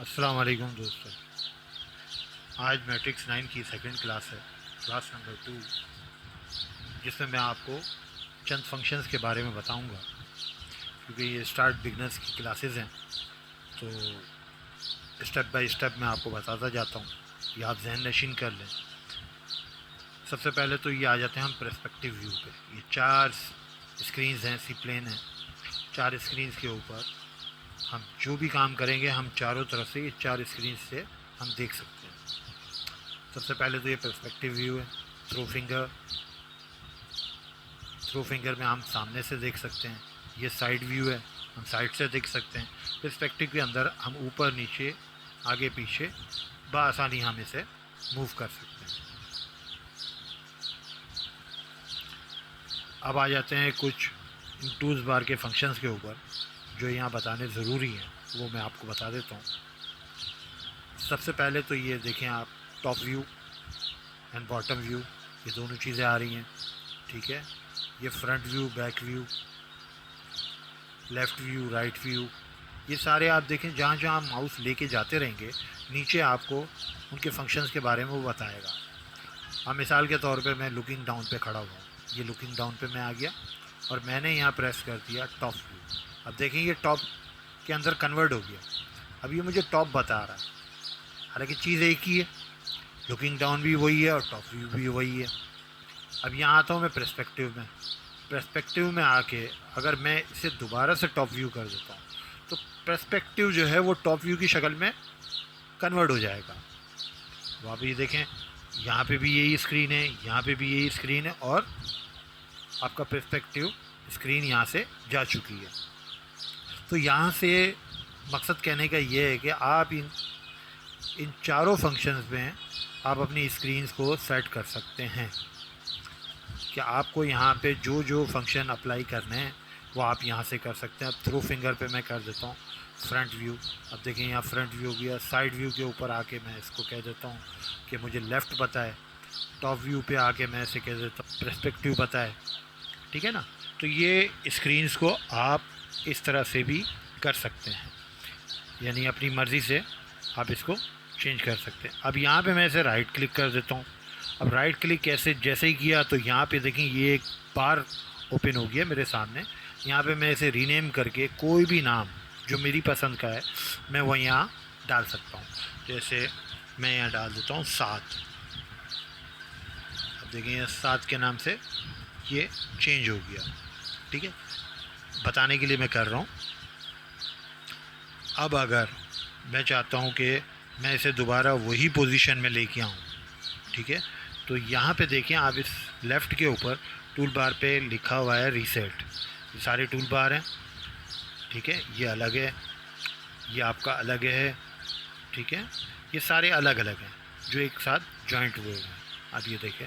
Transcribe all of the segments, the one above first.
अस्सलाम वालेकुम दोस्तों। आज मैट्रिक्स 9 की सेकंड क्लास है, क्लास नंबर 2, जिसमें मैं आपको चंद फंक्शंस के बारे में बताऊंगा। क्योंकि ये स्टार्ट बिगनर्स की क्लासेस हैं, तो स्टेप बाय स्टेप मैं आपको बताता जाता हूँ, ये आप जहन नशीन कर लें। सबसे पहले तो ये आ जाते हैं हम पर्सपेक्टिव व्यू पे। ये 4 स्क्रीन्स हैं, सी प्लेन है। 4 स्क्रीन्स के ऊपर हम जो भी काम करेंगे, हम चारों तरफ से ये 4 स्क्रीन से हम देख सकते हैं। सबसे पहले तो ये पर्सपेक्टिव व्यू है। थ्रू फिंगर में हम सामने से देख सकते हैं। ये साइड व्यू है, हम साइड से देख सकते हैं। पर्सपेक्टिव के अंदर हम ऊपर नीचे आगे पीछे बआसानी हम इसे मूव कर सकते हैं। अब आ जाते हैं कुछ टूल्स बार के फंक्शंस के ऊपर, जो यहाँ बताने ज़रूरी हैं, वो मैं आपको बता देता हूँ। सबसे पहले तो ये देखें आप, top view and bottom view, ये दोनों चीज़ें आ रही हैं। ठीक है, ये front view, back view, left view, right view, ये सारे आप देखें। जहाँ जहाँ आप माउस लेके जाते रहेंगे, नीचे आपको उनके फंक्शंस के बारे में वो बताएगा। अब मिसाल के तौर पे मैं लुकिंग डाउन पे खड़ा हुआ हूँ, ये लुकिंग डाउन पे मैं आ गया और मैंने यहाँ प्रेस कर दिया टॉप व्यू। अब देखें ये टॉप के अंदर कन्वर्ट हो गया। अब ये मुझे टॉप बता रहा है, हालांकि चीज़ एक ही है, लुकिंग डाउन भी वही है और टॉप व्यू भी वही है। अब यहाँ आता हूँ मैं पर्सपेक्टिव में आके अगर मैं इसे दोबारा से टॉप व्यू कर देता हूँ, तो पर्सपेक्टिव जो है वो टॉप व्यू की शक्ल में कन्वर्ट हो जाएगा। तो आप ये देखें, यहाँ पे भी यही स्क्रीन है, यहाँ पे भी यही स्क्रीन है, और आपका पर्सपेक्टिव स्क्रीन यहाँ से जा चुकी है। तो यहाँ से मकसद कहने का ये है कि आप इन चारों फंक्शंस में आप अपनी स्क्रीन्स को सेट कर सकते हैं कि आपको यहाँ पे जो जो फंक्शन अप्लाई करने हैं वो आप यहाँ से कर सकते हैं। अब थ्रू फिंगर पे मैं कर देता हूँ फ्रंट व्यू। अब देखें यहाँ फ्रंट व्यू गया। साइड व्यू के ऊपर आके मैं इसको कह देता हूँ कि मुझे लेफ़्ट बताए। टॉप व्यू पे आके मैं इसे कह देता हूँ पर्सपेक्टिव बताए। ठीक है ना। तो ये स्क्रीन्स को आप इस तरह से भी कर सकते हैं, यानी अपनी मर्ज़ी से आप इसको चेंज कर सकते हैं। अब यहाँ पे मैं इसे राइट क्लिक कर देता हूँ। अब राइट क्लिक जैसे ही किया तो यहाँ पे देखें ये एक बार ओपन हो गया मेरे सामने। यहाँ पे मैं इसे रीनेम करके कोई भी नाम जो मेरी पसंद का है मैं वो यहाँ डाल सकता हूँ। जैसे मैं यहाँ डाल देता हूँ 7। अब देखें ये 7 के नाम से ये चेंज हो गया। ठीक है, बताने के लिए मैं कर रहा हूँ। अब अगर मैं चाहता हूँ कि मैं इसे दोबारा वही पोजीशन में लेके आऊँ, ठीक है, तो यहाँ पे देखें आप इस लेफ़्ट के ऊपर टूल बार पे लिखा हुआ है रीसेट। ये सारे टूल बार हैं। ठीक है, ये अलग है, ये आपका अलग है। ठीक है, ये सारे अलग अलग हैं जो एक साथ जॉइंट हुए हैं। अब ये देखें,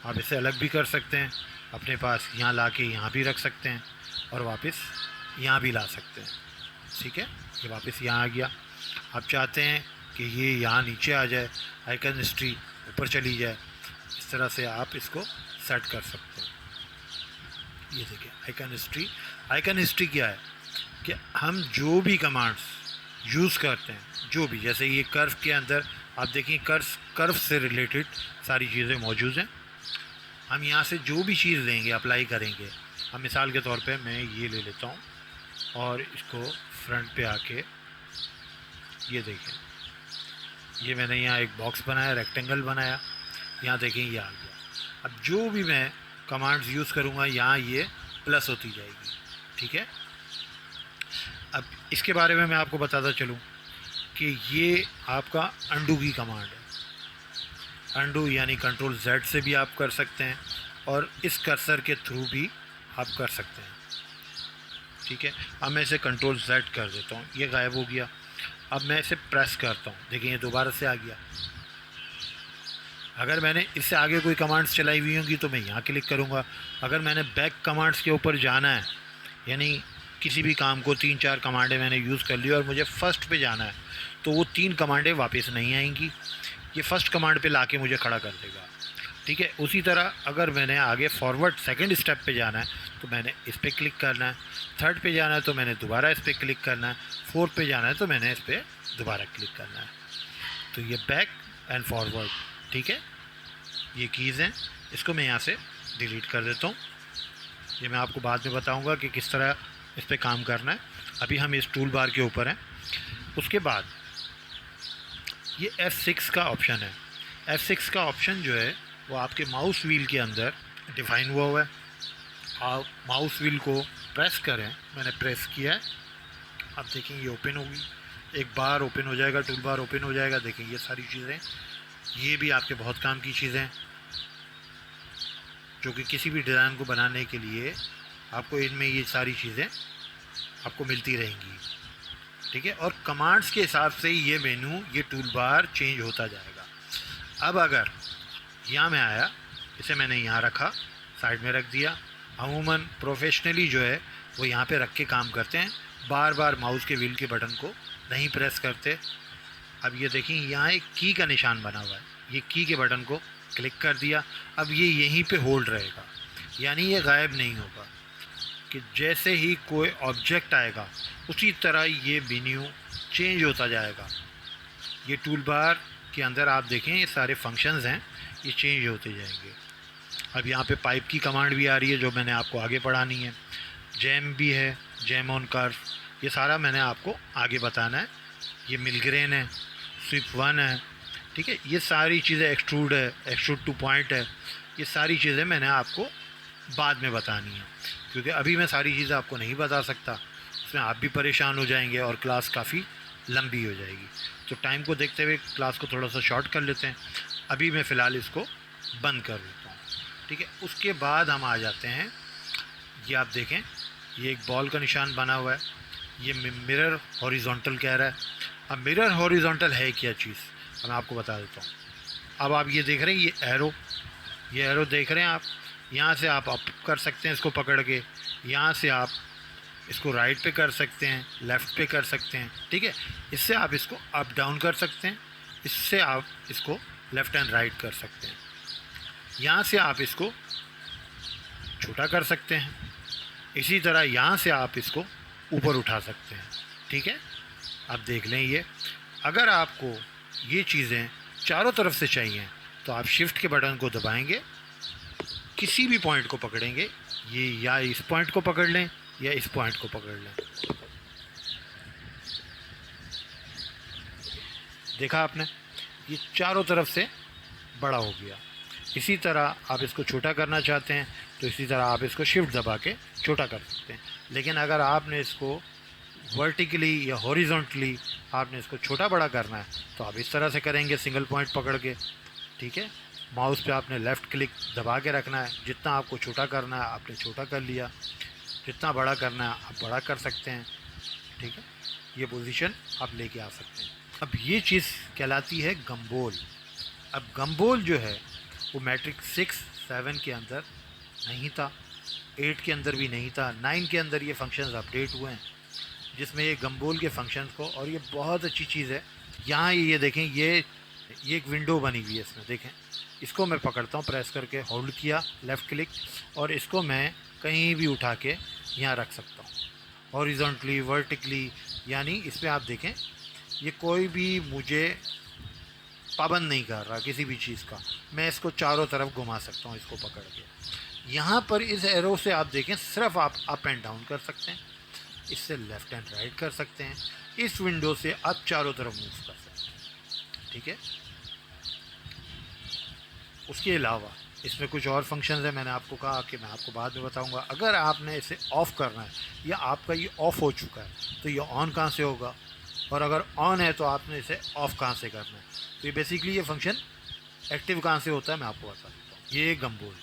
आप इसे अलग भी कर सकते हैं, अपने पास यहाँ ला के यहाँ भी रख सकते हैं और वापस यहाँ भी ला सकते हैं। ठीक है, ये वापस यहाँ आ गया। आप चाहते हैं कि ये यहाँ नीचे आ जाए, आइकन हिस्ट्री ऊपर चली जाए, इस तरह से आप इसको सेट कर सकते हैं। ये देखिए आइकन हिस्ट्री क्या है कि हम जो भी कमांड्स यूज़ करते हैं, जो भी, जैसे ये कर्व के अंदर आप देखिए कर्व से रिलेटेड सारी चीज़ें मौजूद हैं। हम यहाँ से जो भी चीज़ लेंगे अप्लाई करेंगे। अब मिसाल के तौर पे मैं ये ले लेता हूँ और इसको फ्रंट पे आके ये देखें, ये मैंने यहाँ एक बॉक्स बनाया, रेक्टेंगल बनाया, यहाँ देखें ये आ गया। अब जो भी मैं कमांड्स यूज़ करूँगा यहाँ ये प्लस होती जाएगी। ठीक है, अब इसके बारे में मैं आपको बताता चलूँ कि ये आपका अंडू की कमांड है। अंडू यानी कंट्रोल Z से भी आप कर सकते हैं और इस कर्सर के थ्रू भी आप कर सकते हैं। ठीक है, अब मैं इसे कंट्रोल Z कर देता हूँ, ये गायब हो गया। अब मैं इसे प्रेस करता हूँ, देखिए ये दोबारा से आ गया। अगर मैंने इससे आगे कोई कमांड्स चलाई हुई होंगी तो मैं यहाँ क्लिक करूँगा। अगर मैंने बैक कमांड्स के ऊपर जाना है, यानी किसी भी काम को 3-4 कमांडें मैंने यूज़ कर ली और मुझे फ़र्स्ट पे जाना है, तो वो 3 कमांडें वापस नहीं आएंगी, ये फ़र्स्ट कमांड पे लाके मुझे खड़ा कर देगा। ठीक है, उसी तरह अगर मैंने आगे फॉरवर्ड सेकंड स्टेप पे जाना है तो मैंने इस पर क्लिक करना है, थर्ड पे जाना है तो मैंने दोबारा इस पर क्लिक करना है, फोर्थ पे जाना है तो मैंने इस पर दोबारा क्लिक करना है। तो ये बैक एंड फॉरवर्ड, ठीक है, ये कीज़ हैं। इसको मैं यहाँ से डिलीट कर देता हूँ। ये मैं आपको बाद में बताऊँगा कि किस तरह इस पर काम करना है। अभी हम इस टूल बार के ऊपर हैं। उसके बाद ये F6 का ऑप्शन है। F6 का ऑप्शन जो है वो आपके माउस व्हील के अंदर डिफ़ाइन हुआ है। आप माउस व्हील को प्रेस करें, मैंने प्रेस किया है, अब देखें ये ओपन होगी, एक बार ओपन हो जाएगा, टूल बार ओपन हो जाएगा। देखें ये सारी चीज़ें, ये भी आपके बहुत काम की चीज़ें हैं जो कि किसी भी डिज़ाइन को बनाने के लिए आपको इनमें ये सारी चीज़ें आपको मिलती रहेंगी, ठीक है। और कमांड्स के हिसाब से ये मेनू, ये टूल बार चेंज होता जाएगा। अब अगर यहाँ मैं आया, इसे मैंने यहाँ रखा, साइड में रख दिया। अमूमन प्रोफेशनली जो है वो यहाँ पे रख के काम करते हैं, बार बार माउस के व्हील के बटन को नहीं प्रेस करते। अब ये देखें यहाँ एक की का निशान बना हुआ है, ये की के बटन को क्लिक कर दिया। अब ये यहीं पे होल्ड रहेगा, यानी ये गायब नहीं होगा, कि जैसे ही कोई ऑब्जेक्ट आएगा उसी तरह ये मेन्यू चेंज होता जाएगा। ये टूल बार के अंदर आप देखें ये सारे फंक्शंस हैं, ये चेंज होते जाएंगे। अब यहाँ पे पाइप की कमांड भी आ रही है जो मैंने आपको आगे पढ़ानी है। जैम भी है, जैम ऑन कर्व, ये सारा मैंने आपको आगे बताना है। ये मिलग्रेन है, स्वीप 1 है, ठीक है। ये सारी चीज़ें, एक्सट्रूड है, एक्सट्रूड टू पॉइंट है, ये सारी चीज़ें मैंने आपको बाद में बतानी है, क्योंकि अभी मैं सारी चीज़ें आपको नहीं बता सकता, उसमें आप भी परेशान हो जाएंगे और क्लास काफ़ी लंबी हो जाएगी। तो टाइम को देखते हुए क्लास को थोड़ा सा शॉर्ट कर लेते हैं। अभी मैं फ़िलहाल इसको बंद कर देता हूँ, ठीक है। उसके बाद हम आ जाते हैं, ये आप देखें ये एक बॉल का निशान बना हुआ है, ये मिरर हॉरिजॉन्टल कह रहा है। अब मिरर हॉरिजॉन्टल है क्या चीज़, मैं आपको बता देता हूँ। अब आप ये देख रहे हैं, ये एरो देख रहे हैं आप, यहाँ से आप अप कर सकते हैं इसको पकड़ के, यहाँ से आप इसको राइट पे कर सकते हैं, लेफ़्ट पे कर सकते हैं, ठीक है। इससे आप इसको अप डाउन कर सकते हैं, इससे आप इसको लेफ़्ट एंड राइट कर सकते हैं, यहाँ से आप इसको छोटा कर सकते हैं, इसी तरह यहाँ से आप इसको ऊपर उठा सकते हैं, ठीक है। आप देख लें ये, अगर आपको ये चीज़ें चारों तरफ से चाहिए तो आप शिफ्ट के बटन को दबाएंगे, किसी भी पॉइंट को पकड़ेंगे, ये या इस पॉइंट को पकड़ लें या इस पॉइंट को पकड़ लें। देखा आपने, ये चारों तरफ से बड़ा हो गया। इसी तरह आप इसको छोटा करना चाहते हैं तो इसी तरह आप इसको शिफ्ट दबा के छोटा कर सकते हैं। लेकिन अगर आपने इसको वर्टिकली या हॉरिजॉन्टली आपने इसको छोटा बड़ा करना है तो आप इस तरह से करेंगे, सिंगल पॉइंट पकड़ के, ठीक है। माउस पे आपने लेफ़्ट क्लिक दबा के रखना है, जितना आपको छोटा करना है आपने छोटा कर लिया, जितना बड़ा करना है आप बड़ा कर सकते हैं, ठीक है। ये पोजीशन आप लेके आ सकते हैं। अब ये चीज़ कहलाती है गम्बोल। अब गम्बोल जो है वो मैट्रिक्स 6, 7 के अंदर नहीं था, 8 के अंदर भी नहीं था, 9 के अंदर ये फंक्शंस अपडेट हुए हैं जिसमें ये गम्बोल के फंक्शंस को, और ये बहुत अच्छी चीज़ है। यहाँ ये देखें, ये एक विंडो बनी हुई है इसमें, देखें इसको मैं पकड़ता हूँ, प्रेस करके होल्ड किया लेफ़्ट क्लिक, और इसको मैं कहीं भी उठा के यहाँ रख सकता हूँ, हॉरिजॉन्टली, वर्टिकली, यानी इस पर आप देखें ये कोई भी मुझे पाबंद नहीं कर रहा किसी भी चीज़ का, मैं इसको चारों तरफ घुमा सकता हूँ इसको पकड़ के। यहाँ पर इस एरो से आप देखें सिर्फ आप अप एंड डाउन कर सकते हैं, इससे लेफ़्ट एंड राइट कर सकते हैं, इस विंडो से आप चारों तरफ मूव कर सकते हैं, ठीक है। उसके अलावा इसमें कुछ और फंक्शंस हैं, मैंने आपको कहा कि मैं आपको बाद में बताऊंगा। अगर आपने इसे ऑफ़ करना है या आपका ये ऑफ़ हो चुका है तो ये ऑन कहाँ से होगा, और अगर ऑन है तो आपने इसे ऑफ़ कहाँ से करना है। तो ये बेसिकली ये फंक्शन एक्टिव कहाँ से होता है मैं आपको बता देता हूँ। ये गम्बोल,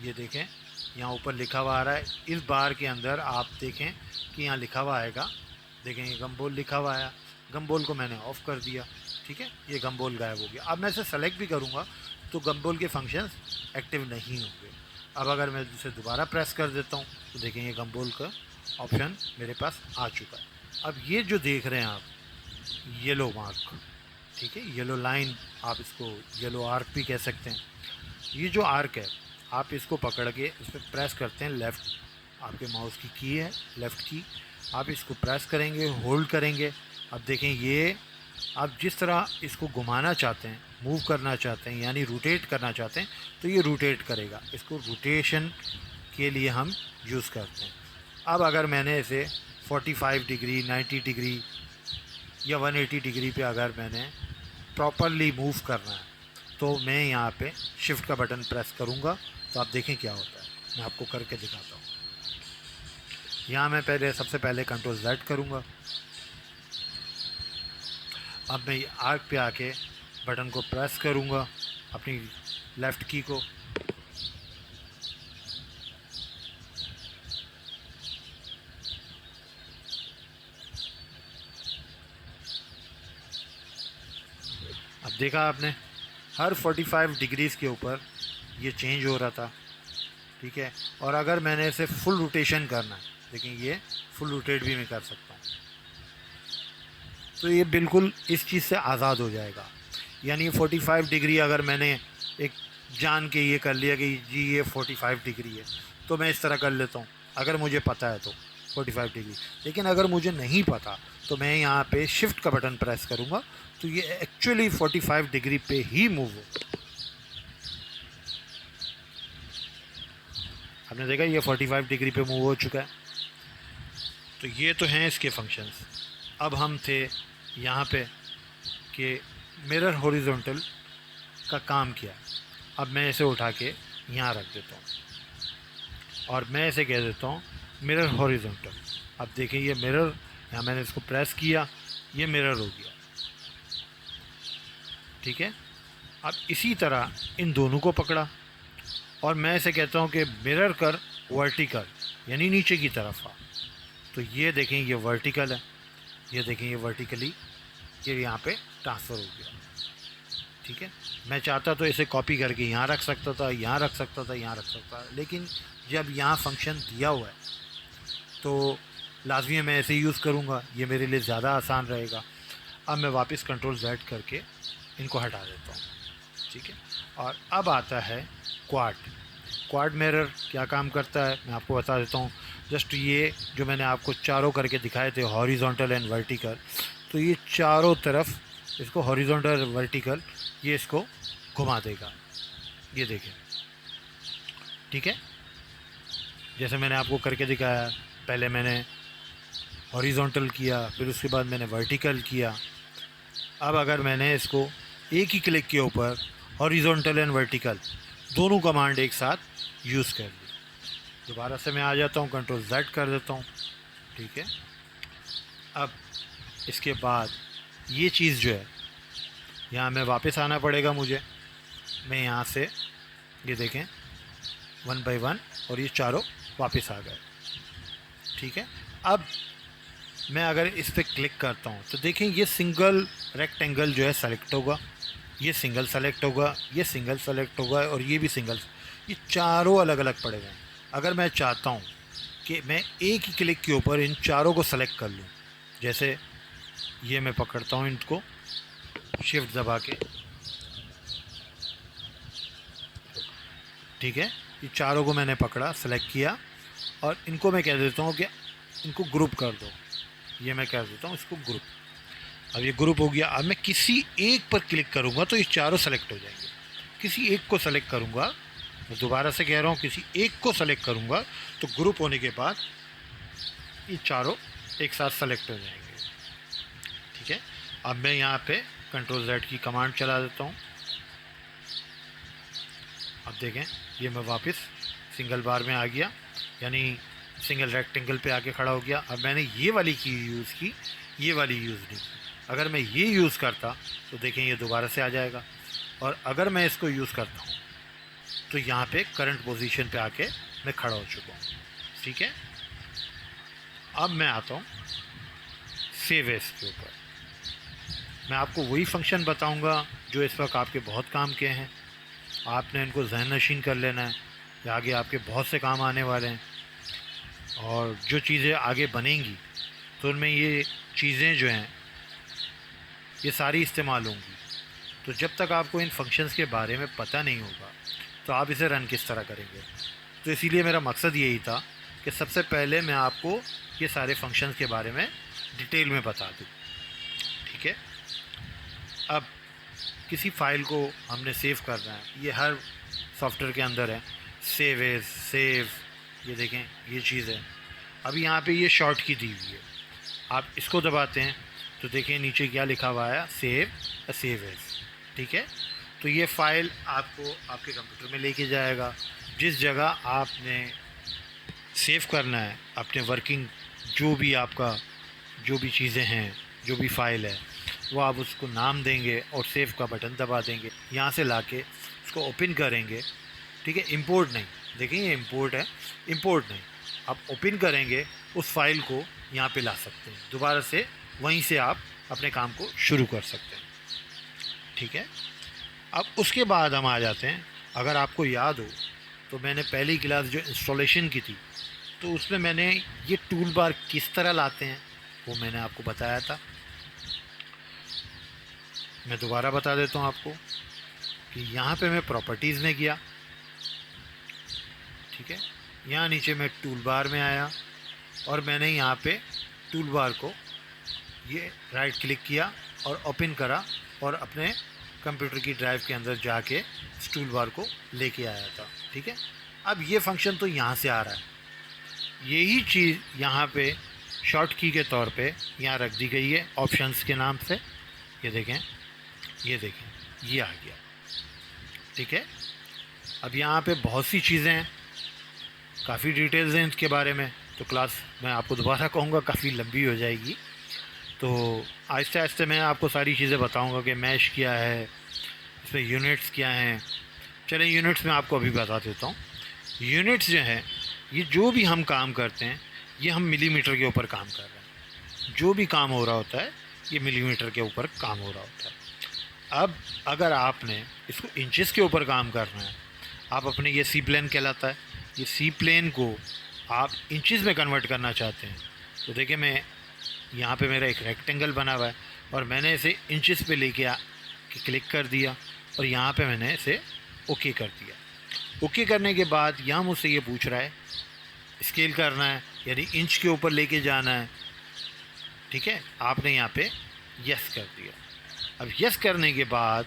ये देखें यहाँ ऊपर लिखा हुआ आ रहा है, इस बार के अंदर आप देखें कि यहाँ लिखा हुआ आएगा, देखें ये गम्बोल लिखा हुआ आया, गम्बोल को मैंने ऑफ़ कर दिया, ठीक है, ये गम्बोल गायब हो गया। अब मैं इसे सेलेक्ट भी करूँगा तो गम्बोल के फंक्शंस एक्टिव नहीं होंगे। अब अगर मैं इसे दोबारा प्रेस कर देता हूँ तो देखें ये गम्बोल का ऑप्शन मेरे पास आ चुका है। अब ये जो देख रहे हैं आप, येलो मार्क, ठीक है, येलो लाइन, आप इसको येलो आर्क भी कह सकते हैं। ये जो आर्क है आप इसको पकड़ के इस पर प्रेस करते हैं, लेफ़्ट आपके माउस की है लेफ़्ट की, आप इसको प्रेस करेंगे, होल्ड करेंगे। अब देखें ये आप जिस तरह इसको घुमाना चाहते हैं, मूव करना चाहते हैं, यानी रोटेट करना चाहते हैं, तो ये रोटेट करेगा। इसको रोटेशन के लिए हम यूज़ करते हैं। अब अगर मैंने इसे 45 डिग्री, 90 डिग्री या 180 डिग्री पे अगर मैंने प्रॉपरली मूव करना है, तो मैं यहाँ पे शिफ्ट का बटन प्रेस करूँगा, तो आप देखें क्या होता है। मैं आपको करके दिखाता हूँ। यहाँ मैं सबसे पहले कंट्रोल Z करूँगा। अब मैं आर्क पे आके बटन को प्रेस करूँगा, अपनी लेफ़्ट की को। अब देखा आपने, हर 45 डिग्रीज़ के ऊपर ये चेंज हो रहा था, ठीक है। और अगर मैंने इसे फुल रोटेशन करना है, लेकिन ये फुल रोटेट भी मैं कर सकता हूँ, तो ये बिल्कुल इस चीज़ से आज़ाद हो जाएगा। यानी 45 डिग्री अगर मैंने एक जान के ये कर लिया कि जी ये 45 डिग्री है, तो मैं इस तरह कर लेता हूँ अगर मुझे पता है तो 45 डिग्री। लेकिन अगर मुझे नहीं पता तो मैं यहाँ पे शिफ्ट का बटन प्रेस करूँगा, तो ये एक्चुअली 45 डिग्री पे ही मूव हो। आपने देखा ये 45 डिग्री पे मूव हो चुका है। तो ये तो हैं इसके फंक्शंस। अब हम थे यहाँ पे कि मिरर हॉरिजॉन्टल का काम किया। अब मैं इसे उठा के यहाँ रख देता हूँ और मैं इसे कह देता हूँ मिरर हॉरिजॉन्टल। अब देखें ये मिरर, यहाँ मैंने इसको प्रेस किया, ये मिरर हो गया, ठीक है। अब इसी तरह इन दोनों को पकड़ा और मैं इसे कहता हूँ कि मिरर कर वर्टिकल, यानी नीचे की तरफ आ। तो ये देखें ये वर्टिकल है, ये देखें ये वर्टिकली ये यहाँ पे ट्रांसफ़र हो गया, ठीक है। मैं चाहता तो इसे कॉपी करके यहाँ रख सकता था, यहाँ रख सकता था, यहाँ रख सकता था, लेकिन जब यहाँ फंक्शन दिया हुआ है तो लाजमी है मैं ऐसे यूज़ करूँगा, ये मेरे लिए ज़्यादा आसान रहेगा। अब मैं वापस कंट्रोल Z करके इनको हटा देता हूँ, ठीक है। और अब आता है क्वाड मिरर क्या काम करता है मैं आपको बता देता हूँ। जस्ट ये जो मैंने आपको चारों करके दिखाए थे हॉरिजॉन्टल एंड वर्टिकल, तो ये चारों तरफ इसको हॉरिजॉन्टल वर्टिकल ये इसको घुमा देगा, ये देखें, ठीक है। जैसे मैंने आपको करके दिखाया, पहले मैंने हॉरिजॉन्टल किया, फिर उसके बाद मैंने वर्टिकल किया। अब अगर मैंने इसको एक ही क्लिक के ऊपर हॉरिजॉन्टल एंड वर्टिकल दोनों कमांड एक साथ यूज़ कर ली, दोबारा से मैं आ जाता हूँ, कंट्रोल Z कर देता हूँ, ठीक है। अब इसके बाद ये चीज़ जो है यहाँ मैं वापस आना पड़ेगा मुझे। मैं यहाँ से ये देखें 1 बाय 1 और ये चारों वापस आ गए, ठीक है। अब मैं अगर इस पर क्लिक करता हूँ तो देखें ये सिंगल रेक्टेंगल जो है सेलेक्ट होगा, ये सिंगल सेलेक्ट होगा, ये सिंगल सेलेक्ट होगा और ये भी सिंगल, ये चारों अलग अलग पड़े हैं। अगर मैं चाहता हूँ कि मैं एक ही क्लिक के ऊपर इन चारों को सेलेक्ट कर लूँ, जैसे ये मैं पकड़ता हूँ इनको शिफ्ट दबा के, ठीक है। ये चारों को मैंने पकड़ा, सेलेक्ट किया और इनको मैं कह देता हूँ कि इनको ग्रुप कर दो, ये मैं कह देता हूँ इसको ग्रुप। अब ये ग्रुप हो गया। अब मैं किसी एक पर क्लिक करूँगा तो ये चारों सेलेक्ट हो जाएंगे। किसी एक को सेलेक्ट करूँगा, मैं दोबारा से कह रहा हूँ, किसी एक को सेलेक्ट करूँगा तो ग्रुप होने के बाद ये चारों एक साथ सेलेक्ट हो जाएंगे, ठीक है। अब मैं यहाँ पे कंट्रोल Z की कमांड चला देता हूँ। अब देखें ये मैं वापस सिंगल बार में आ गया, यानी सिंगल रेक्टेंगल पे आके खड़ा हो गया। अब मैंने ये वाली की यूज़ की, ये वाली यूज़ नहीं की। अगर मैं ये यूज़ करता तो देखें ये दोबारा से आ जाएगा, और अगर मैं इसको यूज़ करता हूँ तो यहाँ पे करंट पोजीशन पे आके मैं खड़ा हो चुका हूँ, ठीक है। अब मैं आता हूँ सेव एज के ऊपर। मैं आपको वही फंक्शन बताऊँगा जो इस वक्त आपके बहुत काम के हैं, आपने इनको ज़हन नशीन कर लेना है, ये आगे आपके बहुत से काम आने वाले हैं। और जो चीज़ें आगे बनेंगी तो उनमें ये चीज़ें जो हैं ये सारी इस्तेमाल होंगी। तो जब तक आपको इन फंक्शंस के बारे में पता नहीं होगा तो आप इसे रन किस तरह करेंगे। तो इसीलिए मेरा मकसद यही था कि सबसे पहले मैं आपको ये सारे फंक्शंस के बारे में डिटेल में बता दूँ। ठीक है, अब किसी फ़ाइल को हमने सेव करना है, ये हर सॉफ्टवेयर के अंदर है, सेव एज, सेव, ये देखें ये चीज़ है। अब यहाँ पे ये शॉर्ट की दी हुई है, आप इसको दबाते हैं तो देखिए नीचे क्या लिखा हुआ है, सेव एज। ठीक है, तो ये फ़ाइल आपको आपके कंप्यूटर में लेके जाएगा। जिस जगह आपने सेव करना है अपने वर्किंग, जो भी आपका जो भी चीज़ें हैं, जो भी फ़ाइल है, वो आप उसको नाम देंगे और सेव का बटन दबा देंगे। यहाँ से लाके उसको ओपन करेंगे। ठीक है, इंपोर्ट नहीं, देखिए ये इंपोर्ट है, इंपोर्ट नहीं, आप ओपन करेंगे उस फाइल को यहाँ पे ला सकते हैं, दोबारा से वहीं से आप अपने काम को शुरू कर सकते हैं। ठीक है, अब उसके बाद हम आ जाते हैं, अगर आपको याद हो तो मैंने पहली क्लास जो इंस्टॉलेशन की थी तो उसमें मैंने ये टूल बार किस तरह लाते हैं वो मैंने आपको बताया था। मैं दोबारा बता देता हूँ आपको कि यहाँ पे मैं प्रॉपर्टीज़ में गया। ठीक है, यहाँ नीचे मैं टूल बार में आया और मैंने यहाँ पे टूल बार को ये राइट क्लिक किया और ओपन करा और अपने कंप्यूटर की ड्राइव के अंदर जाके इस टूल बार को लेके आया था। ठीक है, अब ये फंक्शन तो यहाँ से आ रहा है, यही चीज़ यहाँ पे शॉर्ट की के तौर पे यहाँ रख दी गई है ऑप्शंस के नाम से। ये देखें, ये देखें, ये आ गया। ठीक है, अब यहाँ पे बहुत सी चीज़ें हैं, काफ़ी डिटेल्स हैं इसके बारे में, तो क्लास मैं आपको दोबारा कहूँगा काफ़ी लंबी हो जाएगी। तो आहिस्ते आहिस्ते मैं आपको सारी चीज़ें बताऊँगा कि मैश क्या है, इसमें यूनिट्स क्या हैं। चलें यूनिट्स में आपको अभी बता देता हूँ। यूनिट्स जो हैं, ये जो भी हम काम करते हैं ये हम मिलीमीटर के ऊपर काम कर रहे हैं। जो भी काम हो रहा होता है ये मिलीमीटर के ऊपर काम हो रहा होता है। अब अगर आपने इसको इंचेस के ऊपर काम करना है, आप अपने ये सी प्लेन कहलाता है, ये सी प्लेन को आप इंचेस में कन्वर्ट करना चाहते हैं तो देखिए मैं यहाँ पे मेरा एक रेक्टेंगल बना हुआ है और मैंने इसे इंचेस पे लेके क्लिक कर दिया और यहाँ पे मैंने इसे ओके कर दिया। ओके करने के बाद यहाँ मुझसे ये पूछ रहा है स्केल करना है, यानी इंच के ऊपर लेके जाना है। ठीक है, आपने यहाँ पे यस कर दिया। अब यस करने के बाद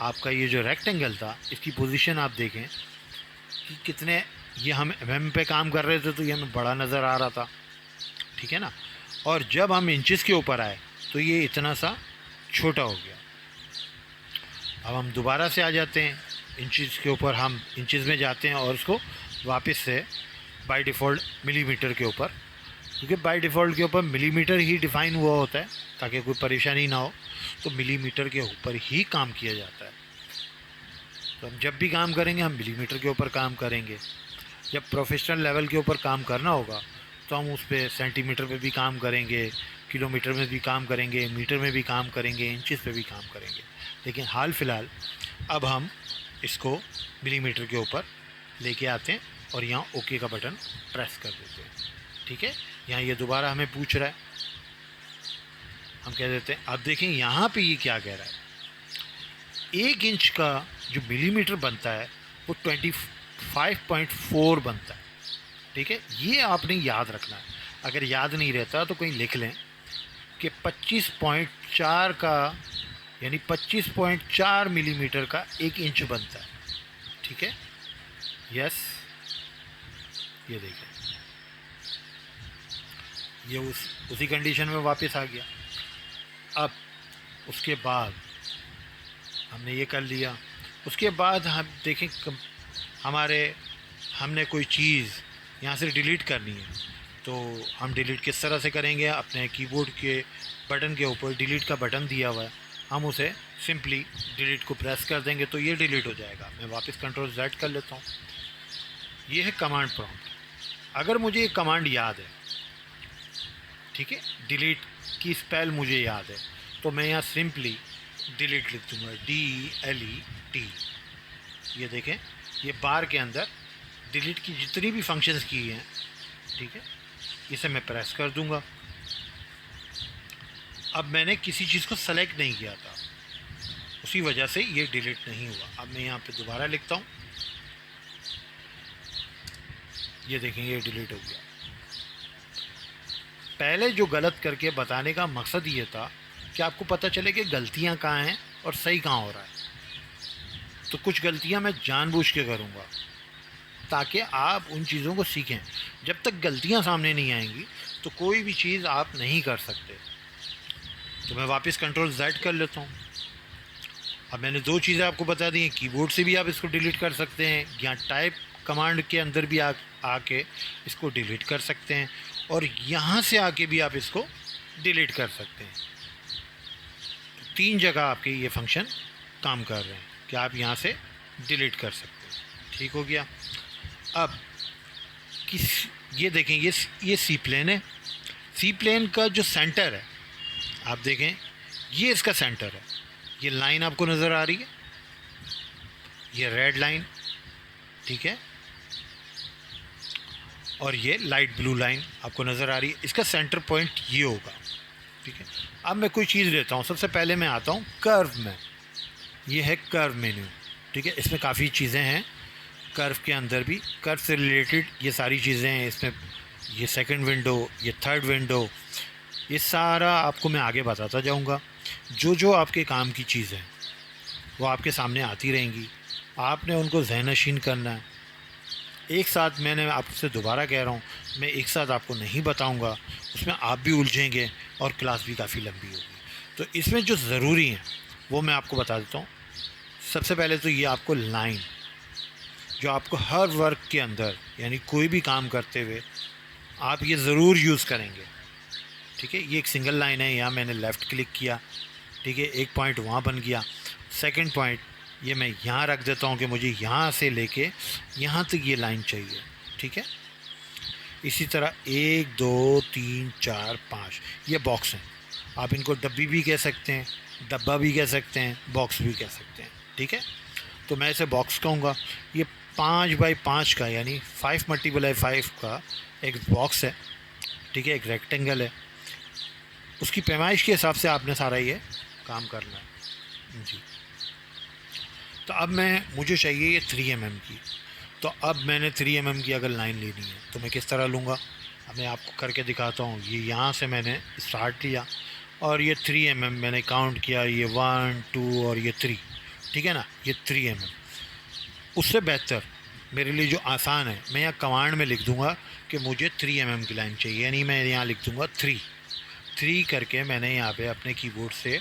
आपका ये जो रेक्टेंगल था इसकी पोजीशन आप देखें कि कितने, ये हम mm पे काम कर रहे थे तो ये हमें बड़ा नज़र आ रहा था। ठीक है ना, और जब हम इंचेस के ऊपर आए तो ये इतना सा छोटा हो गया। अब हम दोबारा से आ जाते हैं इंचेस के ऊपर, हम इंचेस में जाते हैं और उसको वापस से बाय डिफ़ॉल्ट मिलीमीटर के ऊपर, क्योंकि बाय डिफ़ॉल्ट के ऊपर मिलीमीटर ही डिफ़ाइन हुआ होता है ताकि कोई परेशानी ना हो, तो मिलीमीटर के ऊपर ही काम किया जाता है। तो हम जब भी काम करेंगे हम मिलीमीटर के ऊपर काम करेंगे। जब प्रोफेशनल लेवल के ऊपर काम करना होगा तो हम उस पर सेंटीमीटर पे भी काम करेंगे, किलोमीटर में भी काम करेंगे, मीटर में भी काम करेंगे, इंचेस पे भी काम करेंगे। लेकिन हाल फ़िलहाल अब हम इसको मिलीमीटर के ऊपर लेके आते हैं और यहाँ ओके का बटन प्रेस कर देते हैं। ठीक है, यहाँ ये दोबारा हमें पूछ रहा है, हम कह देते हैं। अब देखें यहाँ पे ये क्या कह रहा है, 1 इंच का जो मिलीमीटर बनता है वो 25.4 बनता है। ठीक है, ये आपने याद रखना है, अगर याद नहीं रहता तो कहीं लिख लें कि 25.4 का यानी 25.4 मिलीमीटर का 1 इंच बनता है। ठीक है, यस, ये देखें ये उसी कंडीशन में वापस आ गया। अब उसके बाद हमने ये कर लिया, उसके बाद हम देखें हमने कोई चीज़ यहाँ से डिलीट करनी है तो हम डिलीट किस तरह से करेंगे। अपने कीबोर्ड के बटन के ऊपर डिलीट का बटन दिया हुआ है, हम उसे सिंपली डिलीट को प्रेस कर देंगे तो ये डिलीट हो जाएगा। मैं वापस कंट्रोल Z कर लेता हूँ। ये है कमांड प्रॉम्प्ट। अगर मुझे ये कमांड याद है, ठीक है, डिलीट की स्पेल मुझे याद है, तो मैं यहाँ सिंपली डिलीट लिख दूँगा, DELET। ये देखें, ये बार के अंदर डिलीट की जितनी भी फंक्शंस की हैं, ठीक है, इसे मैं प्रेस कर दूँगा। अब मैंने किसी चीज़ को सेलेक्ट नहीं किया था, उसी वजह से ये डिलीट नहीं हुआ। अब मैं यहाँ पे दोबारा लिखता हूँ ये देखें ये डिलीट हो गया। पहले जो गलत करके बताने का मकसद ये था कि आपको पता चले कि गलतियाँ कहाँ हैं और सही कहाँ हो रहा है। तो कुछ गलतियाँ मैं जानबूझ के करूँगा ताकि आप उन चीज़ों को सीखें। जब तक गलतियाँ सामने नहीं आएंगी तो कोई भी चीज़ आप नहीं कर सकते। तो मैं वापस कंट्रोल Z कर लेता हूँ। अब मैंने दो चीज़ें आपको बता दी हैं, कीबोर्ड से भी आप इसको डिलीट कर सकते हैं या टाइप कमांड के अंदर भी आके इसको डिलीट कर सकते हैं, और यहाँ से आके भी आप इसको डिलीट कर सकते हैं। तो तीन जगह आपके ये फंक्शन काम कर रहे हैं कि आप यहाँ से डिलीट कर सकते हैं। ठीक हो गया। अब ये देखें ये सी प्लेन है। सी प्लेन का जो सेंटर है आप देखें ये इसका सेंटर है। ये लाइन आपको नज़र आ रही है, ये रेड लाइन, ठीक है, और ये लाइट ब्लू लाइन आपको नज़र आ रही है। इसका सेंटर पॉइंट ये होगा, ठीक है। अब मैं कोई चीज़ लेता हूँ, सबसे पहले मैं आता हूँ कर्व में। ये है कर्व मेन्यू, ठीक है। इसमें काफ़ी चीज़ें हैं, कर्व के अंदर भी कर्व से रिलेटेड ये सारी चीज़ें हैं इसमें। ये सेकंड विंडो, ये थर्ड विंडो, ये सारा आपको मैं आगे बताता जाऊँगा। जो जो आपके काम की चीज़ें हैं वो आपके सामने आती रहेंगी, आपने उनको ज़हनशीन करना है। एक साथ मैंने आपसे दोबारा कह रहा हूँ, मैं एक साथ आपको नहीं बताऊँगा, उसमें आप भी उलझेंगे और क्लास भी काफ़ी लंबी होगी। तो इसमें जो ज़रूरी हैं वो मैं आपको बता देता हूँ। सबसे पहले तो ये आपको लाइन, जो आपको हर वर्क के अंदर यानी कोई भी काम करते हुए आप ये ज़रूर यूज़ करेंगे, ठीक है। ये एक सिंगल लाइन है, यहाँ मैंने लेफ़्ट क्लिक किया, ठीक है, एक पॉइंट वहाँ बन गया। सेकंड पॉइंट ये मैं यहाँ रख देता हूँ कि मुझे यहाँ से लेके यहाँ तक ये लाइन चाहिए, ठीक है। इसी तरह 1 2 3 4 5 ये बॉक्स हैं। आप इनको डब्बी भी कह सकते हैं, डब्बा भी कह सकते हैं, बॉक्स भी कह सकते हैं, ठीक है। तो मैं इसे बॉक्स कहूँगा। ये 5 बाई 5 का यानी 5 × 5 का एक बॉक्स है, ठीक है, एक रेक्टेंगल है। उसकी पैमाइश के हिसाब से आपने सारा ये काम करना है जी। तो अब मुझे चाहिए ये 3 mm की। तो अब मैंने 3 mm की अगर लाइन लेनी है तो मैं किस तरह लूँगा, अब मैं आपको करके दिखाता हूँ। ये यहाँ से मैंने स्टार्ट लिया और ये 3 mm मैंने काउंट किया, ये 1 2 और ये 3, ठीक है ना, ये 3 mm। उससे बेहतर मेरे लिए जो आसान है, मैं यहाँ कमांड में लिख दूँगा कि मुझे 3 mm की लाइन चाहिए, यानी मैं यहाँ लिख दूँगा 3 करके मैंने यहाँ पे अपने कीबोर्ड से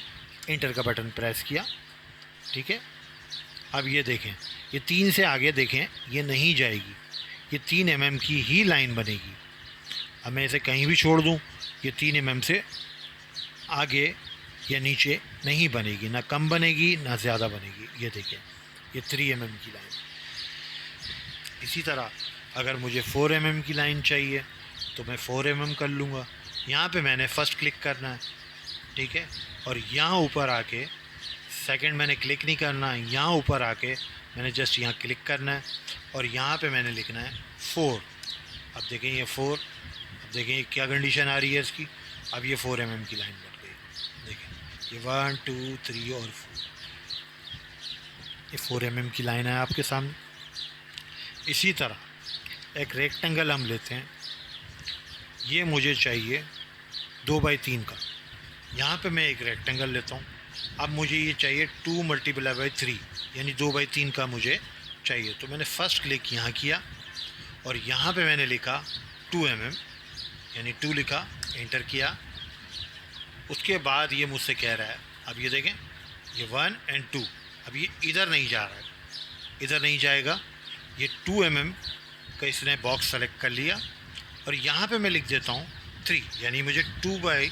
इंटर का बटन प्रेस किया, ठीक है। अब ये देखें, ये 3 से आगे देखें ये नहीं जाएगी, ये 3 mm की ही लाइन बनेगी। अब मैं इसे कहीं भी छोड़ दूँ, ये 3 mm से आगे या नीचे नहीं बनेगी, ना कम बनेगी ना ज़्यादा बनेगी। ये देखें ये 3 mm की लाइन। इसी तरह अगर मुझे 4 mm की लाइन चाहिए तो मैं 4 mm कर लूँगा। यहाँ पे मैंने फ़र्स्ट क्लिक करना है, ठीक है, और यहाँ ऊपर आके सेकंड मैंने क्लिक नहीं करना है, यहाँ ऊपर आके मैंने जस्ट यहाँ क्लिक करना है और यहाँ पे मैंने लिखना है 4। अब देखें ये 4, अब देखें ये क्या कंडीशन आ रही है इसकी। अब ये 4 mm की लाइन बन गई। देखें ये 1 2 3 और 4, ये 4 mm की लाइन है आपके सामने। इसी तरह एक रेक्टेंगल हम लेते हैं, ये मुझे चाहिए 2 बाई 3 का। यहाँ पे मैं एक रेक्टेंगल लेता हूँ। अब मुझे ये चाहिए 2 × 3 यानी 2 बाई 3 का मुझे चाहिए। तो मैंने फ़र्स्ट क्लिक यहाँ किया और यहाँ पे मैंने लिखा 2 mm यानी 2 लिखा, एंटर किया। उसके बाद ये मुझसे कह रहा है, अब ये देखें ये 1 और 2, अब ये इधर नहीं जा रहा है, इधर नहीं जाएगा। ये 2 mm का इसने बॉक्स सेलेक्ट कर लिया और यहाँ पे मैं लिख देता हूँ 3 यानी मुझे 2 बाई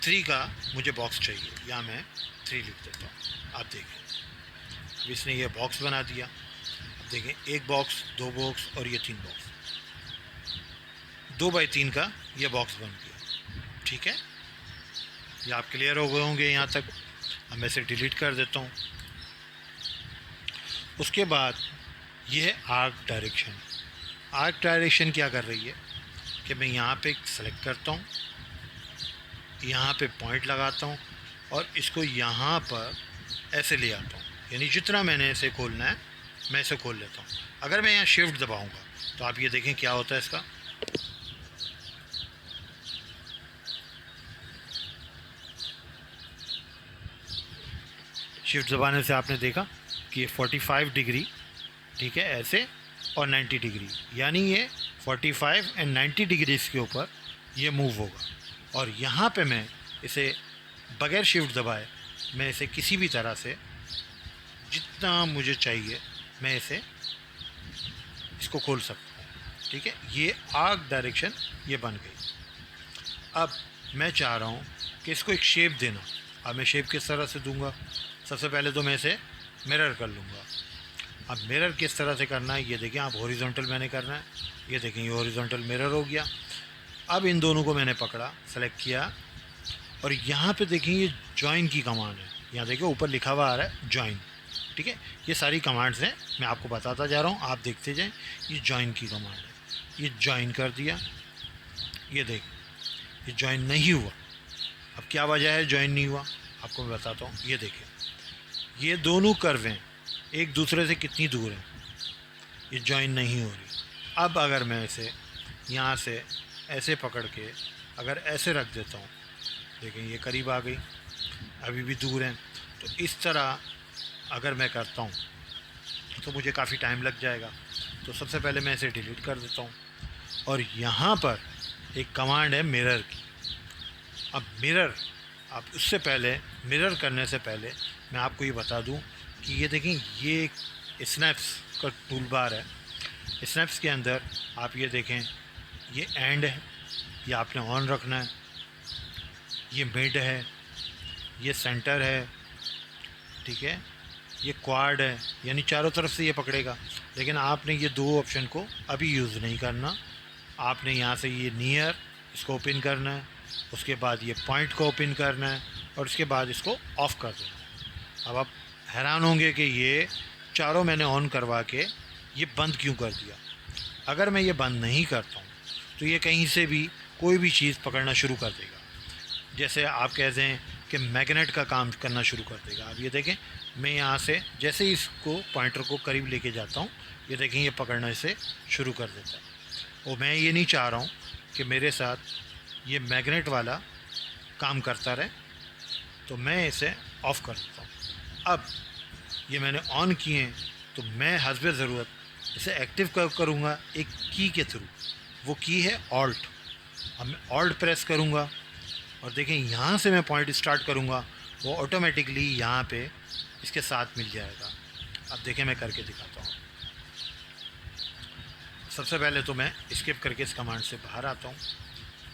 3 का मुझे बॉक्स चाहिए, यहाँ मैं 3 लिख देता हूँ। आप देखें अब इसने ये बॉक्स बना दिया। अब देखें एक बॉक्स, 2 बॉक्स और ये 3 बॉक्स, 2 बाई 3 का ये बॉक्स बन गया, ठीक है। ये आप क्लियर हो गए होंगे यहाँ तक। अब मैं इसे डिलीट कर देता हूँ। उसके बाद ये है आर्क डायरेक्शन। आर्क डायरेक्शन क्या कर रही है कि मैं यहाँ पे सेलेक्ट करता हूँ, यहाँ पे पॉइंट लगाता हूँ और इसको यहाँ पर ऐसे ले आता हूँ, यानी जितना मैंने इसे खोलना है मैं इसे खोल लेता हूँ। अगर मैं यहाँ शिफ्ट दबाऊँगा तो आप ये देखें क्या होता है इसका। शिफ्ट दबाने से आपने देखा कि ये 45 डिग्री, ठीक है, ऐसे, और 90 डिग्री, यानी ये 45 एंड 90 डिग्रीज के ऊपर ये मूव होगा। और यहाँ पे मैं इसे बगैर शिफ्ट दबाए मैं इसे किसी भी तरह से जितना मुझे चाहिए मैं इसको खोल सकता हूँ, ठीक है। ये आर्क डायरेक्शन ये बन गई। अब मैं चाह रहा हूँ कि इसको एक शेप देना। अब मैं शेप किस तरह से दूंगा? सबसे पहले तो मैं इसे मिरर कर लूँगा। अब मिरर किस तरह से करना है ये देखें आप, हॉरिजॉन्टल मैंने करना है, ये देखें ये हॉरिजॉन्टल मिरर हो गया। अब इन दोनों को मैंने पकड़ा, सेलेक्ट किया, और यहाँ पे देखें ये जॉइन की कमांड है। यहाँ देखिए ऊपर लिखा हुआ आ रहा है जॉइन, ठीक है। ये सारी कमांड्स हैं, मैं आपको बताता जा रहा हूँ, आप देखते जाएं। ये जॉइन की कमांड है, ये जॉइन कर दिया, ये देख ये जॉइन नहीं हुआ। अब क्या वजह है जॉइन नहीं हुआ, आपको मैं बताता हूँ। ये देखें ये दोनों कर्वें एक दूसरे से कितनी दूर हैं, ये जॉइन नहीं हो रही। अब अगर मैं इसे यहाँ से ऐसे पकड़ के अगर ऐसे रख देता हूँ, देखें ये करीब आ गई, अभी भी दूर हैं। तो इस तरह अगर मैं करता हूँ तो मुझे काफ़ी टाइम लग जाएगा। तो सबसे पहले मैं इसे डिलीट कर देता हूँ, और यहाँ पर एक कमांड है मिरर की। अब मिरर, आप उससे पहले मिरर करने से पहले मैं आपको ये बता दूँ कि ये देखें ये स्नैप्स का टूल बार है। स्नैप्स के अंदर आप ये देखें ये एंड है, ये आपने ऑन रखना है, ये मिड है, ये सेंटर है, ठीक है, ये क्वाड है, यानी चारों तरफ से ये पकड़ेगा। लेकिन आपने ये दो ऑप्शन को अभी यूज़ नहीं करना। आपने यहाँ से ये नियर इसको ओपन करना है, उसके बाद ये पॉइंट को ओपन करना है, और उसके बाद इसको ऑफ़ कर देना है। अब आप हैरान होंगे कि ये चारों मैंने ऑन करवा के ये बंद क्यों कर दिया। अगर मैं ये बंद नहीं करता हूँ तो ये कहीं से भी कोई भी चीज़ पकड़ना शुरू कर देगा। जैसे आप कह दें कि मैग्नेट का काम करना शुरू कर देगा। अब ये देखें मैं यहाँ से जैसे ही इसको पॉइंटर को करीब लेके जाता हूँ, ये देखें ये पकड़ने से शुरू कर देता है। और मैं ये नहीं चाह रहा हूँ कि मेरे साथ ये मैग्नेट वाला काम करता रहे, तो मैं इसे ऑफ़ कर देता हूँ। अब ये मैंने ऑन किए हैं, तो मैं हस्बे ज़रूरत इसे एक्टिव करूँगा एक की के थ्रू। वो की है ऑल्ट। अब मैं ऑल्ट प्रेस करूँगा, और देखें यहाँ से मैं पॉइंट स्टार्ट करूँगा, वो ऑटोमेटिकली यहाँ पे इसके साथ मिल जाएगा। अब देखें मैं करके दिखाता हूँ। सबसे पहले तो मैं स्किप करके इस कमांड से बाहर आता हूँ,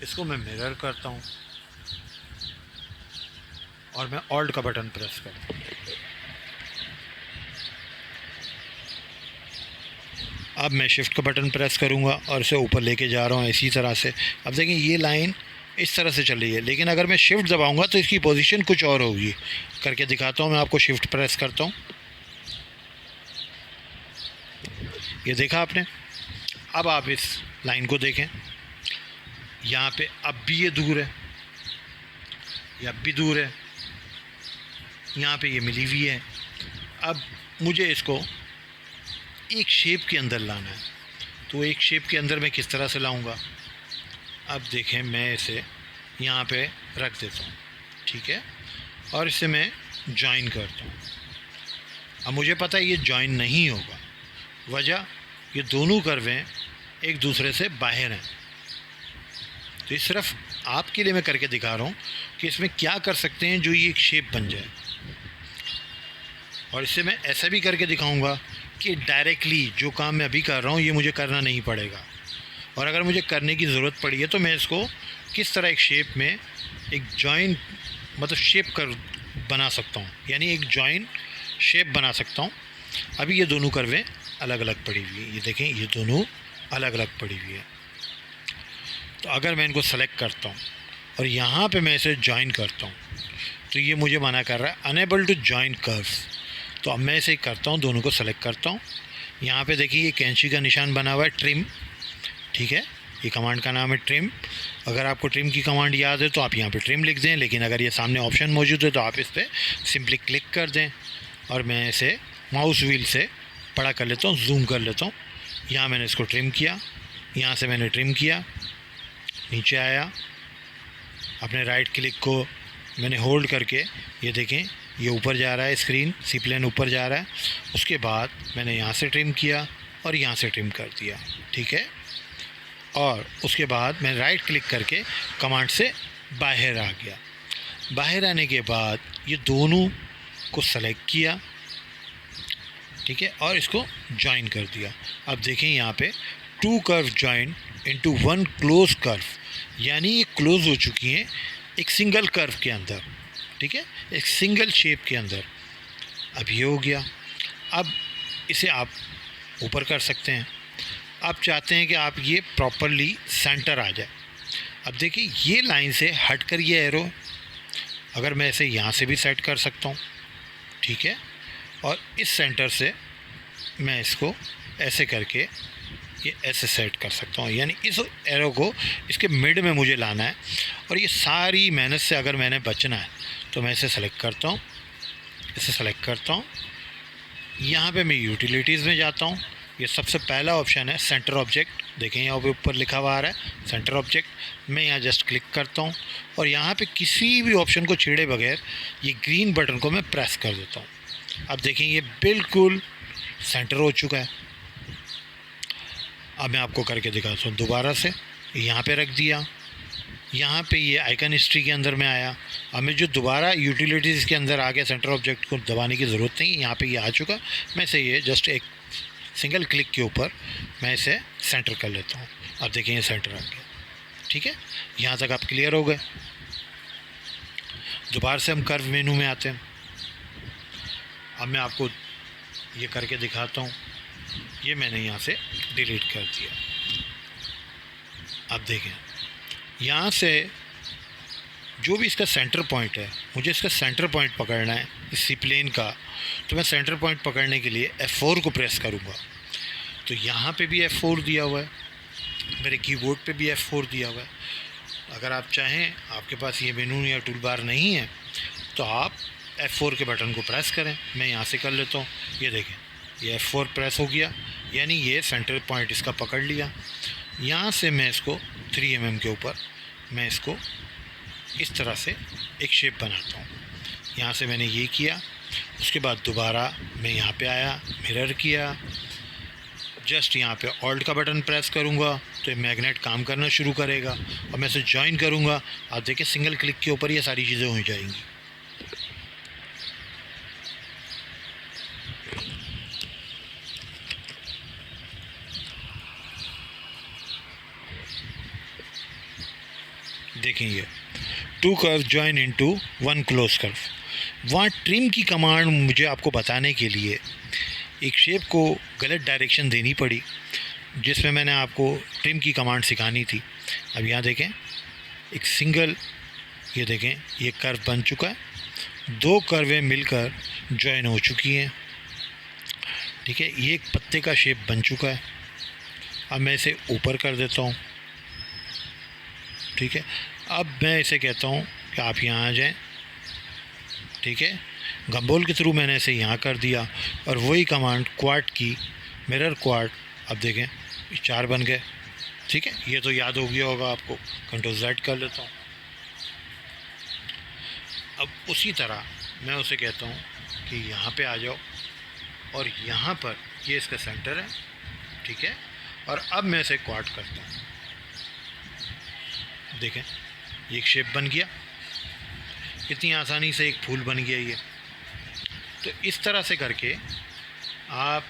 इसको मैं मिरर करता हूँ, और मैं ऑल्ट का बटन प्रेस करता हूँ। अब मैं शिफ्ट का बटन प्रेस करूँगा और इसे ऊपर लेके जा रहा हूँ इसी तरह से। अब देखें ये लाइन इस तरह से चल रही है, लेकिन अगर मैं शिफ्ट दबाऊंगा तो इसकी पोजीशन कुछ और होगी। करके दिखाता हूँ मैं आपको। शिफ्ट प्रेस करता हूँ, ये देखा आपने। अब आप इस लाइन को देखें, यहाँ पे अब भी ये दूर है, ये अब भी दूर है, यहाँ पे ये मिली हुई है। अब मुझे इसको एक शेप के अंदर लाना है, तो एक शेप के अंदर मैं किस तरह से लाऊंगा? अब देखें मैं इसे यहाँ पे रख देता हूँ, ठीक है, और इसे मैं जॉइन करता हूँ। अब मुझे पता है ये जॉइन नहीं होगा, वजह ये दोनों कर्वें एक दूसरे से बाहर हैं। तो ये सिर्फ आपके लिए मैं करके दिखा रहा हूँ कि इसमें क्या कर सकते हैं जो ये एक शेप बन जाए। और इससे मैं ऐसा भी करके दिखाऊंगा कि डायरेक्टली जो काम मैं अभी कर रहा हूँ ये मुझे करना नहीं पड़ेगा, और अगर मुझे करने की ज़रूरत पड़ी है तो मैं इसको किस तरह एक शेप में एक जॉइन मतलब शेप कर बना सकता हूँ, यानी एक जॉइन शेप बना सकता हूँ। अभी ये दोनों कर्वें अलग अलग पड़ी हुई है, ये देखें ये दोनों अलग अलग पड़ी हुई है। तो अगर मैं इनको सेलेक्ट करता हूँ और यहाँ पे मैं इसे जॉइन करता हूँ तो ये मुझे मना कर रहा है अनेबल टू जॉइन कर्व्स। तो अब मैं इसे करता हूँ, दोनों को सेलेक्ट करता हूँ। यहाँ पे देखिए ये कैंची का निशान बना हुआ है, ट्रिम, ठीक है, ये कमांड का नाम है ट्रिम। अगर आपको ट्रिम की कमांड याद है तो आप यहाँ पे ट्रिम लिख दें, लेकिन अगर ये सामने ऑप्शन मौजूद है तो आप इस पर सिंपली क्लिक कर दें। और मैं इसे माउस व्हील से बड़ा कर लेता हूँ, जूम कर लेता हूँ, यहाँ मैंने इसको ट्रिम किया, यहाँ से मैंने ट्रिम किया, नीचे आया, अपने राइट क्लिक को मैंने होल्ड करके, ये देखें ये ऊपर जा रहा है, स्क्रीन सी प्लेन ऊपर जा रहा है। उसके बाद मैंने यहाँ से ट्रिम किया और यहाँ से ट्रिम कर दिया, ठीक है। और उसके बाद मैं राइट क्लिक करके कमांड से बाहर आ गया। बाहर आने के बाद ये दोनों को सेलेक्ट किया, ठीक है, और इसको ज्वाइन कर दिया। अब देखें यहाँ पे 2 curve join into 1 close curve, यानी ये क्लोज हो चुकी हैं एक सिंगल कर्व के अंदर, ठीक है, एक सिंगल शेप के अंदर। अब ये हो गया। अब इसे आप ऊपर कर सकते हैं। आप चाहते हैं कि आप ये प्रॉपरली सेंटर आ जाए। अब देखिए ये लाइन से हट कर ये एरो, अगर मैं इसे यहाँ से भी सेट कर सकता हूँ, ठीक है, और इस सेंटर से मैं इसको ऐसे करके ये ऐसे सेट कर सकता हूँ, यानी इस एरो को इसके मिड में मुझे लाना है। और ये सारी मेहनत से अगर मैंने बचना है तो मैं इसे सेलेक्ट करता हूँ, इसे सेलेक्ट करता हूँ, यहाँ पे मैं यूटिलिटीज़ में जाता हूँ। ये सबसे पहला ऑप्शन है सेंटर ऑब्जेक्ट, देखें यहाँ पे ऊपर लिखा हुआ आ रहा है सेंटर ऑब्जेक्ट। मैं यहाँ जस्ट क्लिक करता हूँ और यहाँ पे किसी भी ऑप्शन को छेड़े बगैर ये ग्रीन बटन को मैं प्रेस कर देता हूँ। अब देखें ये बिल्कुल सेंटर हो चुका है। अब मैं आपको करके दिखाता हूँ दोबारा से, यहाँ पे रख दिया, यहाँ पे ये आइकन हिस्ट्री के अंदर में आया। अब मैं जो दोबारा यूटिलिटीज़ के अंदर आ गया, सेंटर ऑब्जेक्ट को दबाने की ज़रूरत नहीं, यहाँ पे ये आ चुका। मैं इसे ये जस्ट एक सिंगल क्लिक के ऊपर मैं इसे सेंटर कर लेता हूँ। अब देखें ये सेंटर आ गया, ठीक है। यहाँ तक आप क्लियर हो गए। दोबारा से हम कर्व मेनू में आते हैं। अब मैं आपको ये करके दिखाता हूँ। ये मैंने यहाँ से डिलीट कर दिया। अब देखें यहाँ से जो भी इसका सेंटर पॉइंट है, मुझे इसका सेंटर पॉइंट पकड़ना है इस सी प्लेन का, तो मैं सेंटर पॉइंट पकड़ने के लिए F4 को प्रेस करूँगा। तो यहाँ पे भी F4 दिया हुआ है, मेरे कीबोर्ड पे भी F4 दिया हुआ है। अगर आप चाहें, आपके पास ये मेनू या टूल बार नहीं है, तो आप F4 के बटन को प्रेस करें। मैं यहाँ से कर लेता हूँ। ये देखें ये F4 प्रेस हो गया, यानी ये सेंटर पॉइंट इसका पकड़ लिया। यहाँ से मैं इसको 3 mm के ऊपर मैं इसको इस तरह से एक शेप बनाता हूँ। यहाँ से मैंने ये किया, उसके बाद दोबारा मैं यहाँ पे आया, मिरर किया, जस्ट यहाँ पे ऑल्ट का बटन प्रेस करूँगा तो ये मैग्नेट काम करना शुरू करेगा और मैं इसे ज्वाइन करूँगा। आप देखिए सिंगल क्लिक के ऊपर ये सारी चीज़ें हो जाएंगी। देखें ये 2 curve join into 1 close curve. वहाँ ट्रिम की कमांड मुझे आपको बताने के लिए एक शेप को गलत डायरेक्शन देनी पड़ी, जिसमें मैंने आपको ट्रिम की कमांड सिखानी थी। अब यहाँ देखें एक सिंगल, ये देखें ये कर्व बन चुका है, 2 कर्वें मिलकर ज्वाइन हो चुकी हैं, ठीक है। ये एक पत्ते का शेप बन चुका है। अब मैं इसे ऊपर कर देता हूँ, ठीक है। अब मैं इसे कहता हूँ कि आप यहाँ आ जाएं, ठीक है। गम्बोल के थ्रू मैंने इसे यहाँ कर दिया और वही कमांड क्वाड की, मिरर क्वाड, अब देखें 4 बन गए, ठीक है। ये तो याद हो गया होगा आपको। कंट्रोल Z कर लेता हूँ। अब उसी तरह मैं उसे कहता हूँ कि यहाँ पे आ जाओ और यहाँ पर ये इसका सेंटर है, ठीक है। और अब मैं इसे क्वाड करता हूँ, देखें ये एक शेप बन गया, कितनी आसानी से एक फूल बन गया ये। तो इस तरह से करके आप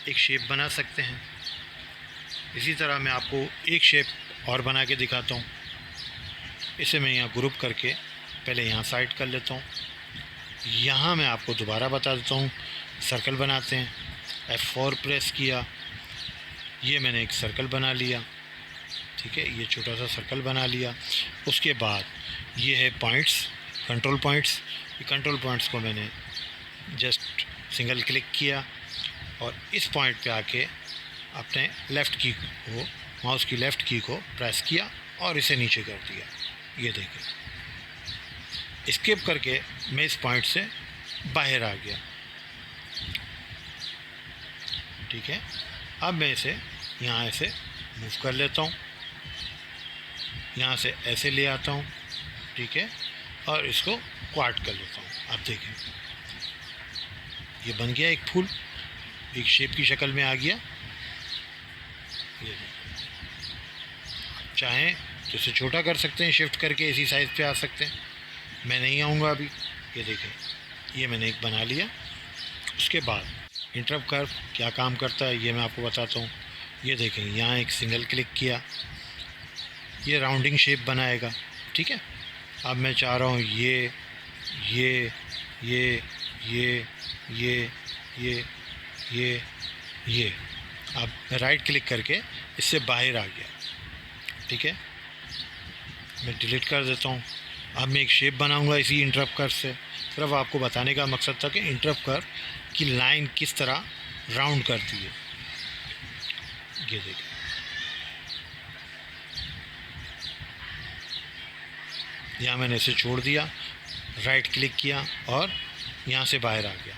एक शेप बना सकते हैं। इसी तरह मैं आपको एक शेप और बना के दिखाता हूँ। इसे मैं यहाँ ग्रुप करके पहले यहाँ साइड कर लेता हूँ। यहाँ मैं आपको दोबारा बता देता हूँ, सर्कल बनाते हैं। F4 प्रेस किया, ये मैंने एक सर्कल बना लिया, ठीक है। ये छोटा सा सर्कल बना लिया। उसके बाद ये है पॉइंट्स, कंट्रोल पॉइंट्स। ये कंट्रोल पॉइंट्स को मैंने जस्ट सिंगल क्लिक किया और इस पॉइंट पे आके अपने लेफ़्ट की को, माउस की लेफ़्ट की को प्रेस किया और इसे नीचे कर दिया। ये देखिए स्किप करके मैं इस पॉइंट से बाहर आ गया, ठीक है। अब मैं इसे यहाँ ऐसे मूव कर लेता हूँ, यहाँ से ऐसे ले आता हूँ, ठीक है, और इसको क्वार्ट कर लेता हूँ। आप देखें ये बन गया एक फूल, एक शेप की शक्ल में आ गया। ये देखें, चाहें तो इसे छोटा कर सकते हैं, शिफ्ट करके इसी साइज़ पे आ सकते हैं। मैं नहीं आऊँगा अभी। ये देखें, ये मैंने एक बना लिया। उसके बाद इंटरप्ट कर्व क्या काम करता है ये मैं आपको बताता हूँ। ये देखें, यहाँ एक सिंगल क्लिक किया, ये राउंडिंग शेप बनाएगा, ठीक है। अब मैं चाह रहा हूँ ये ये ये ये ये ये ये ये अब मैं राइट क्लिक करके इससे बाहर आ गया, ठीक है। मैं डिलीट कर देता हूँ। अब मैं एक शेप बनाऊंगा इसी इंटरप्ट कर्व से। सिर्फ आपको बताने का मकसद था कि इंटरप्ट कर्व की लाइन किस तरह राउंड करती है। ये देखिए, यहाँ मैंने इसे छोड़ दिया, राइट क्लिक किया और यहाँ से बाहर आ गया।